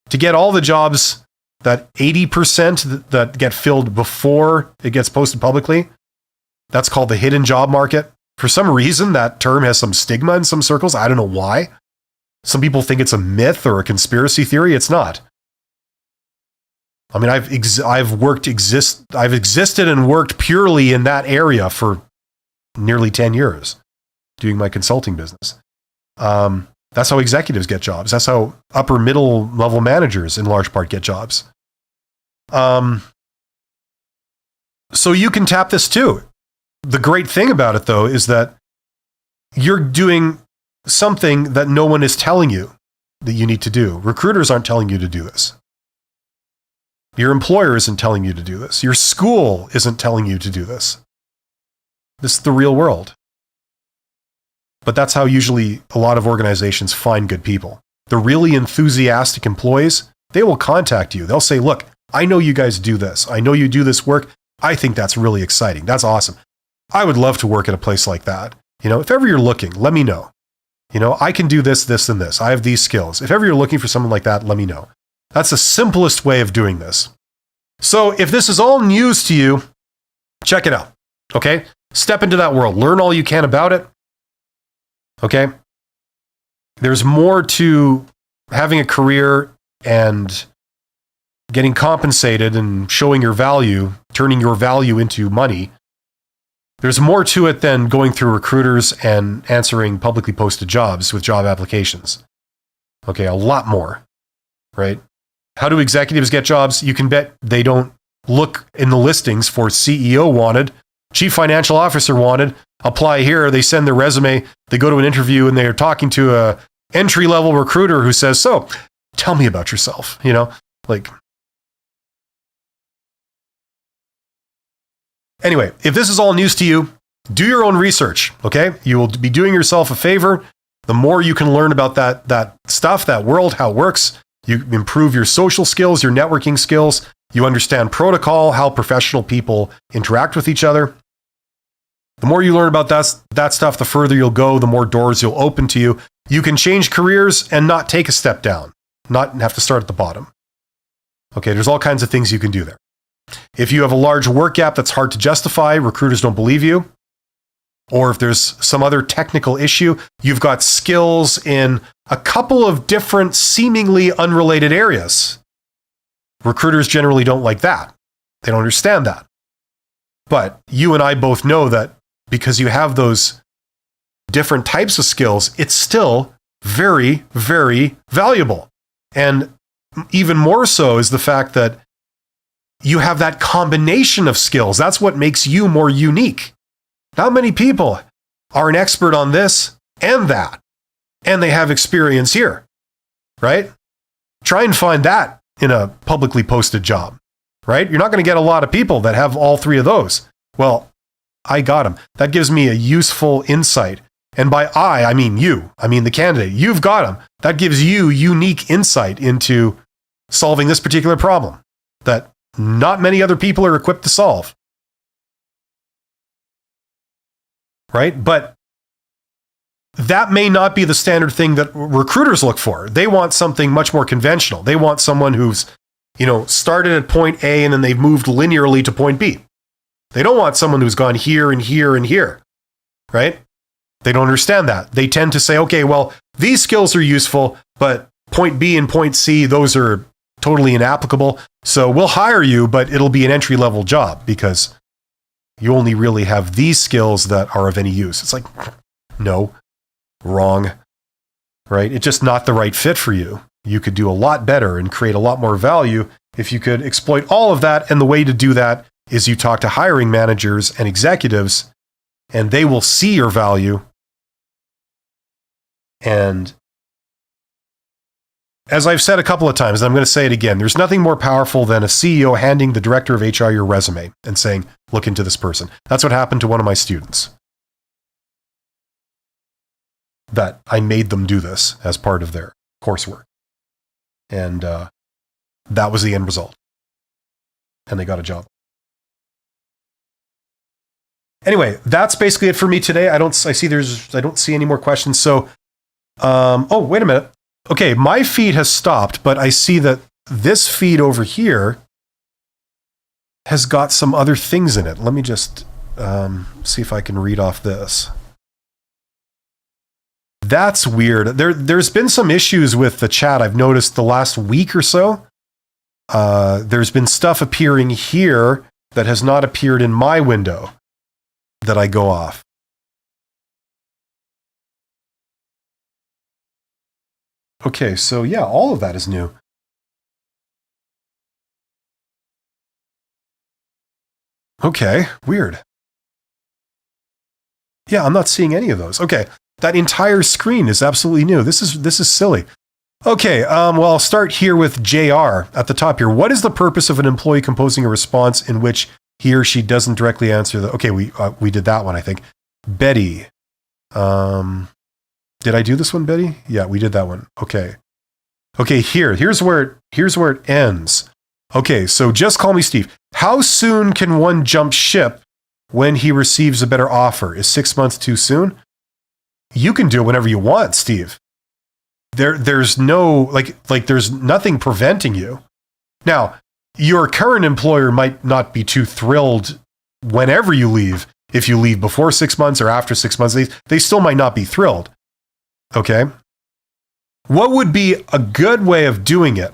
To get all the jobs, that 80% that get filled before it gets posted publicly, that's called the hidden job market. For some reason, that term has some stigma in some circles. I don't know why. Some people think it's a myth or a conspiracy theory. It's not. I mean, I've existed and worked purely in that area for nearly 10 years, doing my consulting business. That's how executives get jobs. That's how upper middle level managers in large part get jobs. So you can tap this too. The great thing about it, though, is that you're doing something that no one is telling you that you need to do. Recruiters aren't telling you to do this. Your employer isn't telling you to do this. Your school isn't telling you to do this. This is the real world. But that's how usually a lot of organizations find good people. The really enthusiastic employees, they will contact you. They'll say, look, I know you guys do this. I know you do this work. I think that's really exciting. That's awesome. I would love to work at a place like that. If ever you're looking, let me know. I can do this, this, and this. I have these skills. If ever you're looking for someone like that, let me know. That's the simplest way of doing this. So if this is all news to you, check it out. Okay? Step into that world. Learn all you can about it. Okay? There's more to having a career and getting compensated and showing your value, turning your value into money. There's more to it than going through recruiters and answering publicly posted jobs with job applications. Okay, a lot more, right? How do executives get jobs? You can bet they don't look in the listings for CEO wanted, chief financial officer wanted, apply here, they send their resume, they go to an interview and they're talking to a entry-level recruiter who says, so, tell me about yourself, Anyway, if this is all news to you, do your own research, okay? You will be doing yourself a favor. The more you can learn about that stuff, that world, how it works, you improve your social skills, your networking skills, you understand protocol, how professional people interact with each other. The more you learn about that stuff, the further you'll go, the more doors you'll open to you. You can change careers and not take a step down, not have to start at the bottom. Okay, there's all kinds of things you can do there. If you have a large work gap that's hard to justify, recruiters don't believe you, or if there's some other technical issue, you've got skills in a couple of different seemingly unrelated areas. Recruiters generally don't like that. They don't understand that. But you and I both know that because you have those different types of skills, it's still very, very valuable. And even more so is the fact that you have that combination of skills. That's what makes you more unique. Not many people are an expert on this and that, and they have experience here, right? Try and find that in a publicly posted job, right? You're not going to get a lot of people that have all three of those. Well, I got them. That gives me a useful insight. And by I mean you. I mean the candidate. You've got them. That gives you unique insight into solving this particular problem that not many other people are equipped to solve. Right? But that may not be the standard thing that recruiters look for. They want something much more conventional. They want someone who's, started at point A and then they've moved linearly to point B. They don't want someone who's gone here and here and here. Right? They don't understand that. They tend to say, okay, well, these skills are useful, but point B and point C, those are totally inapplicable. So we'll hire you, but it'll be an entry-level job because you only really have these skills that are of any use. It's like, no, wrong, right? It's just not the right fit for you. You could do a lot better and create a lot more value if you could exploit all of that. And the way to do that is you talk to hiring managers and executives, and they will see your value. And as I've said a couple of times, and I'm going to say it again, there's nothing more powerful than a CEO handing the director of HR your resume and saying, look into this person. That's what happened to one of my students. That I made them do this as part of their coursework. And that was the end result. And they got a job. Anyway, that's basically it for me today. I don't see any more questions. So, wait a minute. Okay, my feed has stopped, but I see that this feed over here has got some other things in it. Let me just see if I can read off this. That's weird. There's been some issues with the chat I've noticed the last week or so. There's been stuff appearing here that has not appeared in my window that I go off. Okay, so yeah, all of that is new. Okay, weird. Yeah, I'm not seeing any of those. Okay, that entire screen is absolutely new. This is silly. Okay, well, I'll start here with JR at the top here. What is the purpose of an employee composing a response in which he or she doesn't directly answer the... Okay, we did that one, I think. Betty. Did I do this one, Betty? Yeah, we did that one. Okay. Okay, here's where it ends. Okay, so just call me Steve. How soon can one jump ship when he receives a better offer? Is 6 months too soon? you can do it whenever you want, Steve. There's no, like there's nothing preventing you. Now, your current employer might not be too thrilled whenever you leave. If you leave before 6 months or after 6 months, they still might not be thrilled. Okay? What would be a good way of doing it?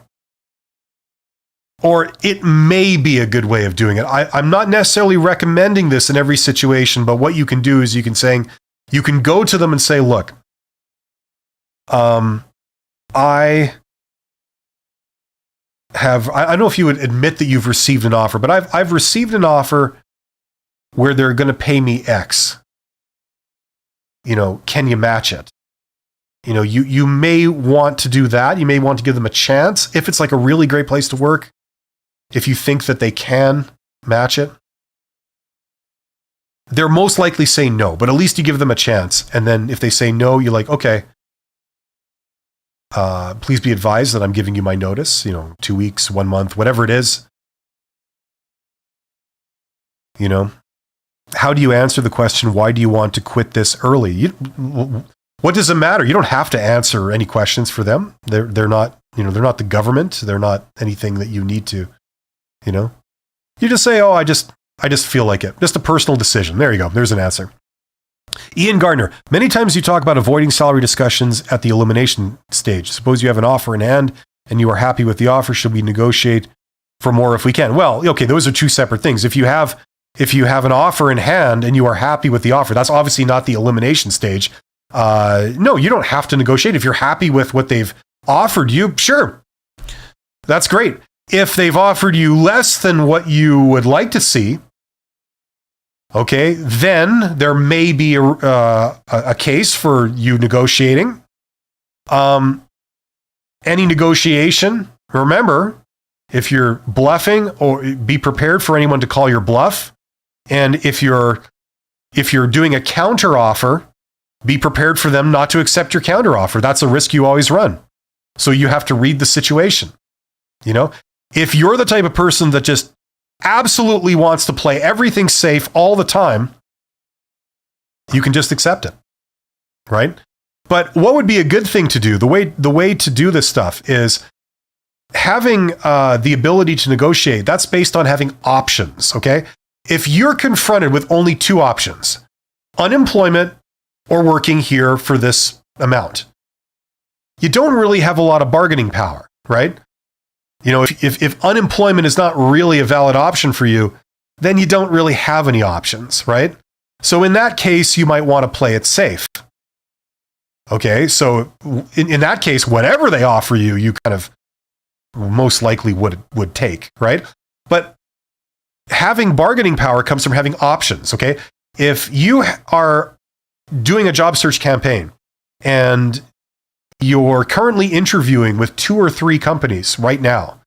Or it may be a good way of doing it. I'm not necessarily recommending this in every situation, but what you can do is you can go to them and say, look, I don't know if you would admit that you've received an offer, but I've received an offer where they're going to pay me X. Can you match it? You may want to do that. You may want to give them a chance if it's like a really great place to work. If you think that they can match it, they're most likely say no, but at least you give them a chance. And then if they say no, you're like, okay, please be advised that I'm giving you my notice, 2 weeks, 1 month, whatever it is. How do you answer the question, why do you want to quit this early? What does it matter? You don't have to answer any questions for them. They're not, they're not the government. They're not anything that you need to, you just say, oh, I just feel like it. Just a personal decision. There you go. There's an answer. Ian Gardner, many times you talk about avoiding salary discussions at the elimination stage. Suppose you have an offer in hand and you are happy with the offer. Should we negotiate for more if we can? Well, okay, those are two separate things. If you have an offer in hand and you are happy with the offer, that's obviously not the elimination stage. No, you don't have to negotiate. If you're happy with what they've offered you, sure, that's great. If they've offered you less than what you would like to see, okay, then there may be a case for you negotiating. Any negotiation, remember, if you're bluffing, or be prepared for anyone to call your bluff. And if you're doing a counter offer, be prepared for them not to accept your counter offer. That's a risk you always run. So you have to read the situation. If you're the type of person that just absolutely wants to play everything safe all the time, you can just accept it, right? But what would be a good thing to do? The way to do this stuff is having the ability to negotiate. That's based on having options, okay? If you're confronted with only two options, unemployment or working here for this amount, you don't really have a lot of bargaining power, right? If unemployment is not really a valid option for you, then you don't really have any options, right? So in that case, you might want to play it safe. Okay, so in that case, whatever they offer you, you kind of most likely would take, right? But having bargaining power comes from having options, okay? If you are doing a job search campaign and you're currently interviewing with 2 or 3 companies right now.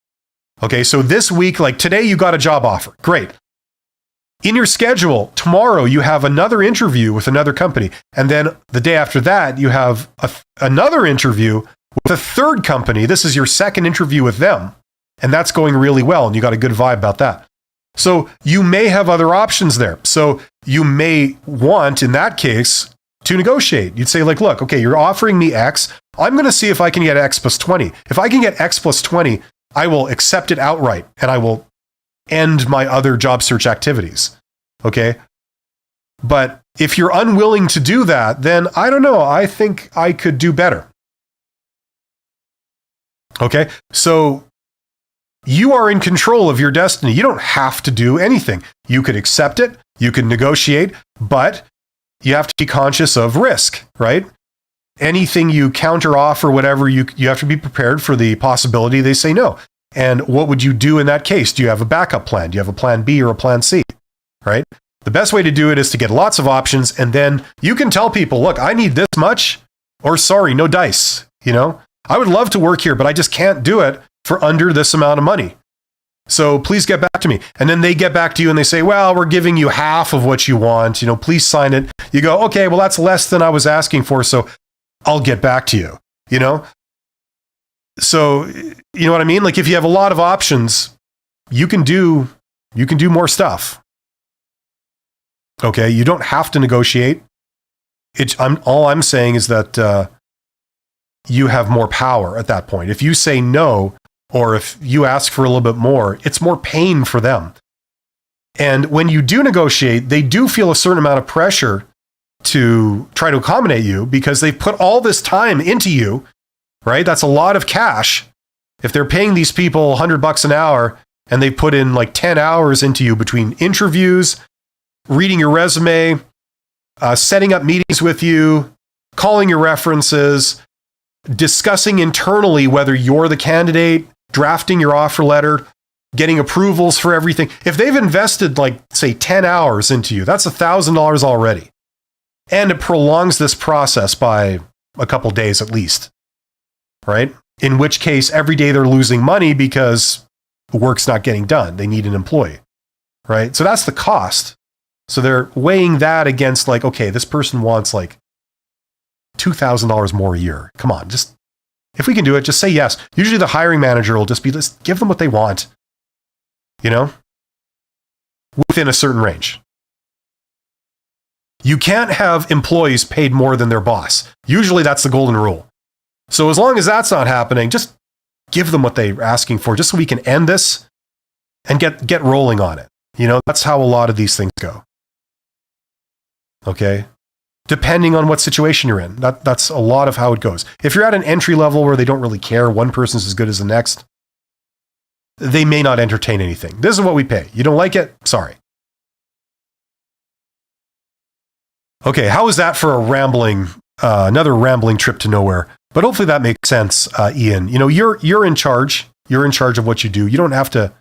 Okay, so this week, like today, you got a job offer. Great. In your schedule, tomorrow, you have another interview with another company. And then the day after that, you have another interview with a third company. This is your second interview with them. And that's going really well. And you got a good vibe about that. So you may have other options there. So you may want, in that case, to negotiate. You'd say like, look, okay, you're offering me X. I'm going to see if I can get X plus 20. If I can get X plus 20, I will accept it outright and I will end my other job search activities. Okay. But if you're unwilling to do that, then I don't know. I think I could do better. Okay. So you are in control of your destiny. You don't have to do anything. You could accept it. You could negotiate, but you have to be conscious of risk, right? Anything you counter off or whatever, you have to be prepared for the possibility they say no. And what would you do in that case? Do you have a backup plan? Do you have a plan B or a plan C, right? The best way to do it is to get lots of options. And then you can tell people, look, I need this much, or sorry, no dice. I would love to work here, but I just can't do it for under this amount of money. So please get back to me. And then they get back to you and they say, well, we're giving you half of what you want. Please sign it. You go, okay, well, that's less than I was asking for. So I'll get back to you, So, you know what I mean? Like if you have a lot of options, you can do more stuff. Okay. You don't have to negotiate. All I'm saying is that you have more power at that point. If you say no, or if you ask for a little bit more, it's more pain for them. And when you do negotiate, they do feel a certain amount of pressure to try to accommodate you because they've put all this time into you, right? That's a lot of cash. If they're paying these people $100 an hour and they put in like 10 hours into you between interviews, reading your resume, setting up meetings with you, calling your references, discussing internally whether you're the candidate, drafting your offer letter, getting approvals for everything. If they've invested like, say, 10 hours into you, that's $1,000 already. And it prolongs this process by a couple days at least, right? In which case, every day they're losing money because the work's not getting done. They need an employee, right? So that's the cost. So they're weighing that against like, okay, this person wants like $2,000 more a year. Come on, just, if we can do it, just say yes. Usually the hiring manager will just be, just give them what they want, you know, within a certain range. You can't have employees paid more than their boss. Usually that's the golden rule. So as long as that's not happening, just give them what they're asking for, just so we can end this and get rolling on it. You know, that's how a lot of these things go. Okay? Depending on what situation you're in. That's a lot of how it goes. If you're at an entry level where they don't really care, one person's as good as the next, they may not entertain anything. This is what we pay. You don't like it? Sorry. Okay, how is that for another rambling trip to nowhere? But hopefully that makes sense, Ian. You know, you're in charge. You're in charge of what you do. You don't have to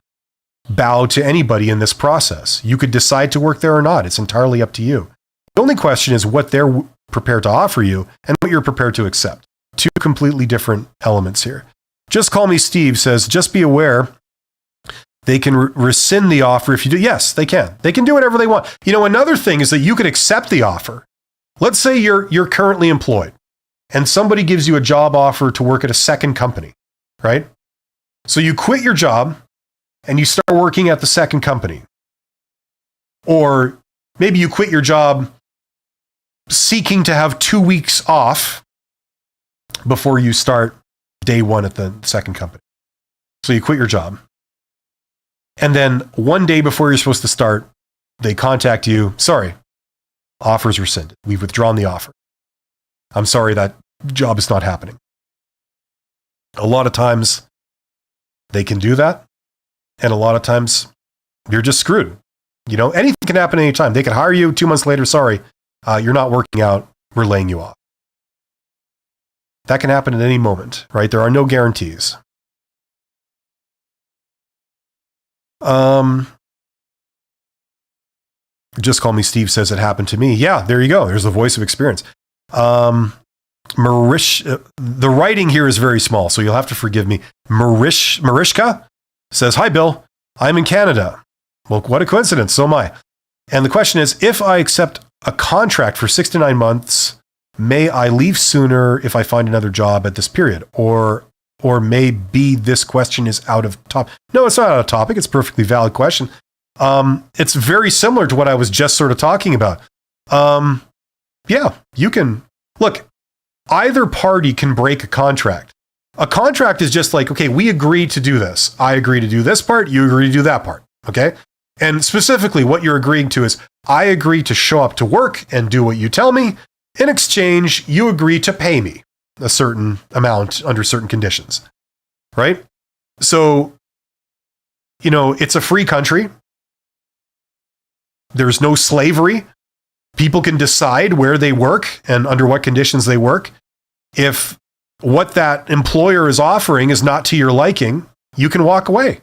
bow to anybody in this process. You could decide to work there or not. It's entirely up to you. The only question is what they're prepared to offer you and what you're prepared to accept. Two completely different elements here. Just Call Me Steve says, just be aware they can rescind the offer if you do. Yes, they can. They can do whatever they want. You know, another thing is that you could accept the offer. Let's say you're currently employed and somebody gives you a job offer to work at a second company, right? So you quit your job and you start working at the second company. Or maybe you quit your job seeking to have 2 weeks off before you start day one at the second company. So you quit your job. And then one day before you're supposed to start, they contact you. Sorry, offer's rescinded. We've withdrawn the offer. I'm sorry, that job is not happening. A lot of times they can do that. And a lot of times you're just screwed. You know, anything can happen anytime. They can hire you 2 months later. Sorry, you're not working out. We're laying you off. That can happen at any moment, right? There are no guarantees. Just Call Me Steve says it happened to me. Yeah, there you go. There's the voice of experience. The writing here is very small, so you'll have to forgive me. Marishka says, hi, Bill. I'm in Canada. Well, what a coincidence. So am I. And the question is, if I accept a contract for 6 to 9 months, may I leave sooner if I find another job at this period? Or maybe this question is out of topic. No, it's not out of topic. It's a perfectly valid question. It's very similar to what I was just sort of talking about. Yeah, you can. Look, either party can break a contract. A contract is just like, okay, we agree to do this. I agree to do this part. You agree to do that part. Okay? And specifically, what you're agreeing to is, I agree to show up to work and do what you tell me. In exchange, you agree to pay me a certain amount under certain conditions, right? So, you know, it's a free country. There's no slavery. People can decide where they work and under what conditions they work. If what that employer is offering is not to your liking, you can walk away.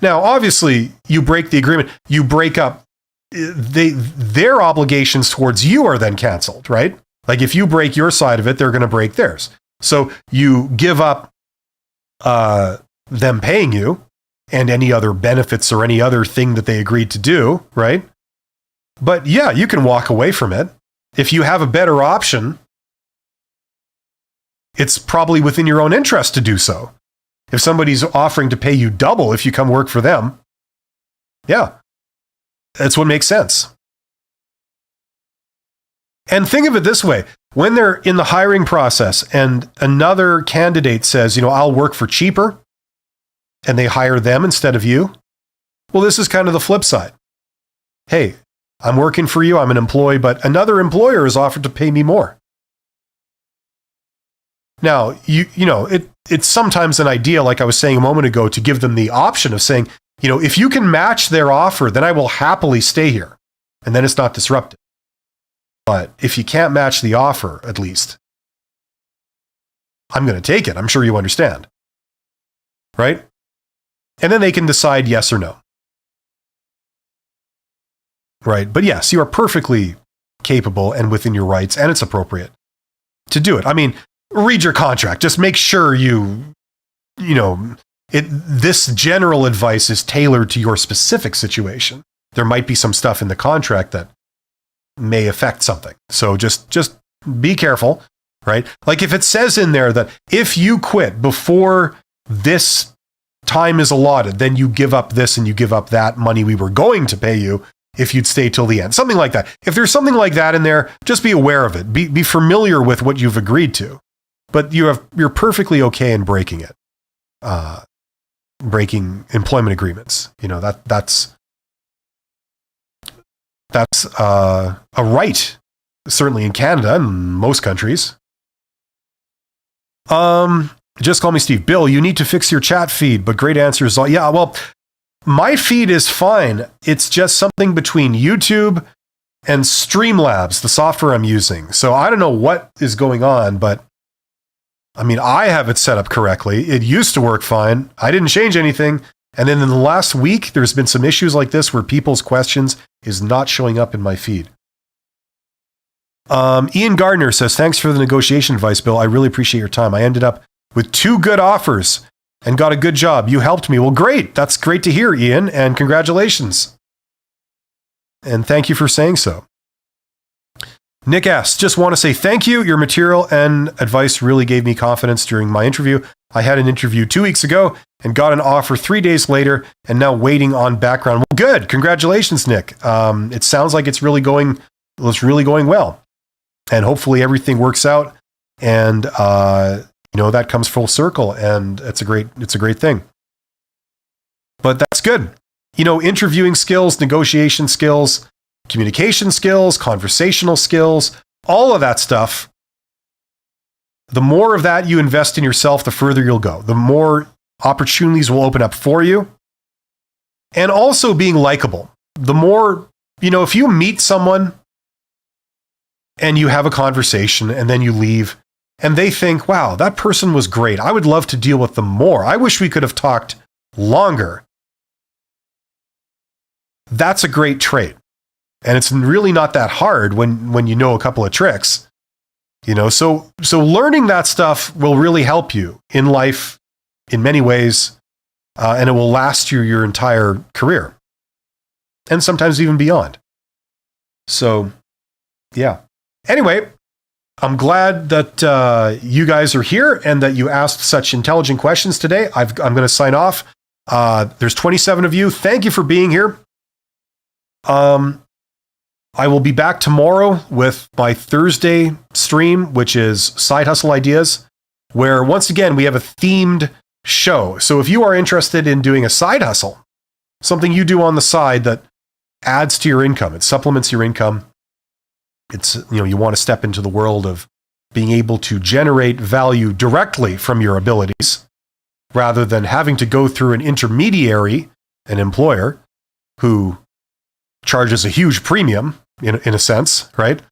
Now, obviously, you break the agreement, you break up, their obligations towards you are then canceled, right? Like if you break your side of it, they're going to break theirs. So you give up them paying you and any other benefits or any other thing that they agreed to do, right? But yeah, you can walk away from it. If you have a better option, it's probably within your own interest to do so. If somebody's offering to pay you double if you come work for them, yeah, that's what makes sense. And think of it this way. When they're in the hiring process and another candidate says, I'll work for cheaper, and they hire them instead of you, well, this is kind of the flip side. Hey, I'm working for you, I'm an employee, but another employer is offered to pay me more. Now, it's sometimes an idea, like I was saying a moment ago, to give them the option of saying, if you can match their offer, then I will happily stay here. And then it's not disrupted. But if you can't match the offer, at least, I'm going to take it. I'm sure you understand. Right? And then they can decide yes or no. Right? But yes, you are perfectly capable and within your rights, and it's appropriate to do it. I mean, read your contract. Just make sure this general advice is tailored to your specific situation. There might be some stuff in the contract that may affect something. So just be careful, right? Like if it says in there that if you quit before this time is allotted, then you give up this and you give up that money we were going to pay you if you'd stay till the end. Something like that. If there's something like that in there, just be aware of it. Be familiar with what you've agreed to. But you're perfectly okay in breaking it. Breaking employment agreements. That's a right, certainly in Canada and most countries. Just call me Steve. Bill, you need to fix your chat feed, but great answers. Yeah, well, my feed is fine. It's just something between YouTube and Streamlabs, the software I'm using. So I don't know what is going on, but I mean, I have it set up correctly. It used to work fine. I didn't change anything. And then in the last week, there's been some issues like this where people's questions is not showing up in my feed. Ian Gardner says, thanks for the negotiation advice, Bill. I really appreciate your time. I ended up with 2 good offers and got a good job. You helped me. Well, great. That's great to hear, Ian, and congratulations. And thank you for saying so. Nick asks, just want to say thank you. Your material and advice really gave me confidence during my interview. I had an interview 2 weeks ago and got an offer 3 days later and now waiting on background. Well, good. Congratulations, Nick. It sounds like it's really going well. And hopefully everything works out and that comes full circle, and it's a great thing. But that's good. Interviewing skills, negotiation skills, communication skills, conversational skills, all of that stuff. The more of that you invest in yourself, the further you'll go. The more opportunities will open up for you. And also being likable. The more, if you meet someone and you have a conversation and then you leave and they think, wow, that person was great. I would love to deal with them more. I wish we could have talked longer. That's a great trait. And it's really not that hard when you know a couple of tricks. So learning that stuff will really help you in life in many ways, and it will last you your entire career. And sometimes even beyond. So, yeah. Anyway, I'm glad that you guys are here and that you asked such intelligent questions today. I'm going to sign off. There's 27 of you. Thank you for being here. I will be back tomorrow with my Thursday stream, which is Side Hustle Ideas, where once again, we have a themed show. So if you are interested in doing a side hustle, something you do on the side that adds to your income, it supplements your income. It's, you want to step into the world of being able to generate value directly from your abilities rather than having to go through an intermediary, an employer who charges a huge premium in a sense, right?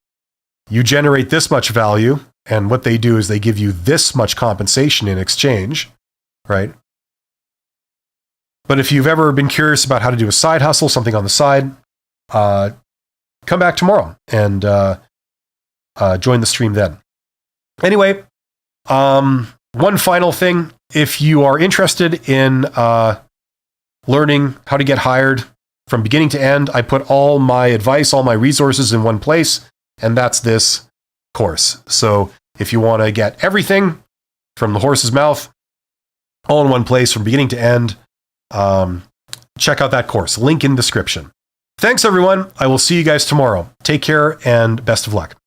You generate this much value, and what they do is they give you this much compensation in exchange, right? But if you've ever been curious about how to do a side hustle, something on the side, come back tomorrow and join the stream then. Anyway, one final thing. If you are interested in learning how to get hired from beginning to end, I put all my advice, all my resources in one place, and that's this course. So if you want to get everything from the horse's mouth, all in one place from beginning to end, check out that course. Link in description. Thanks, everyone. I will see you guys tomorrow. Take care and best of luck.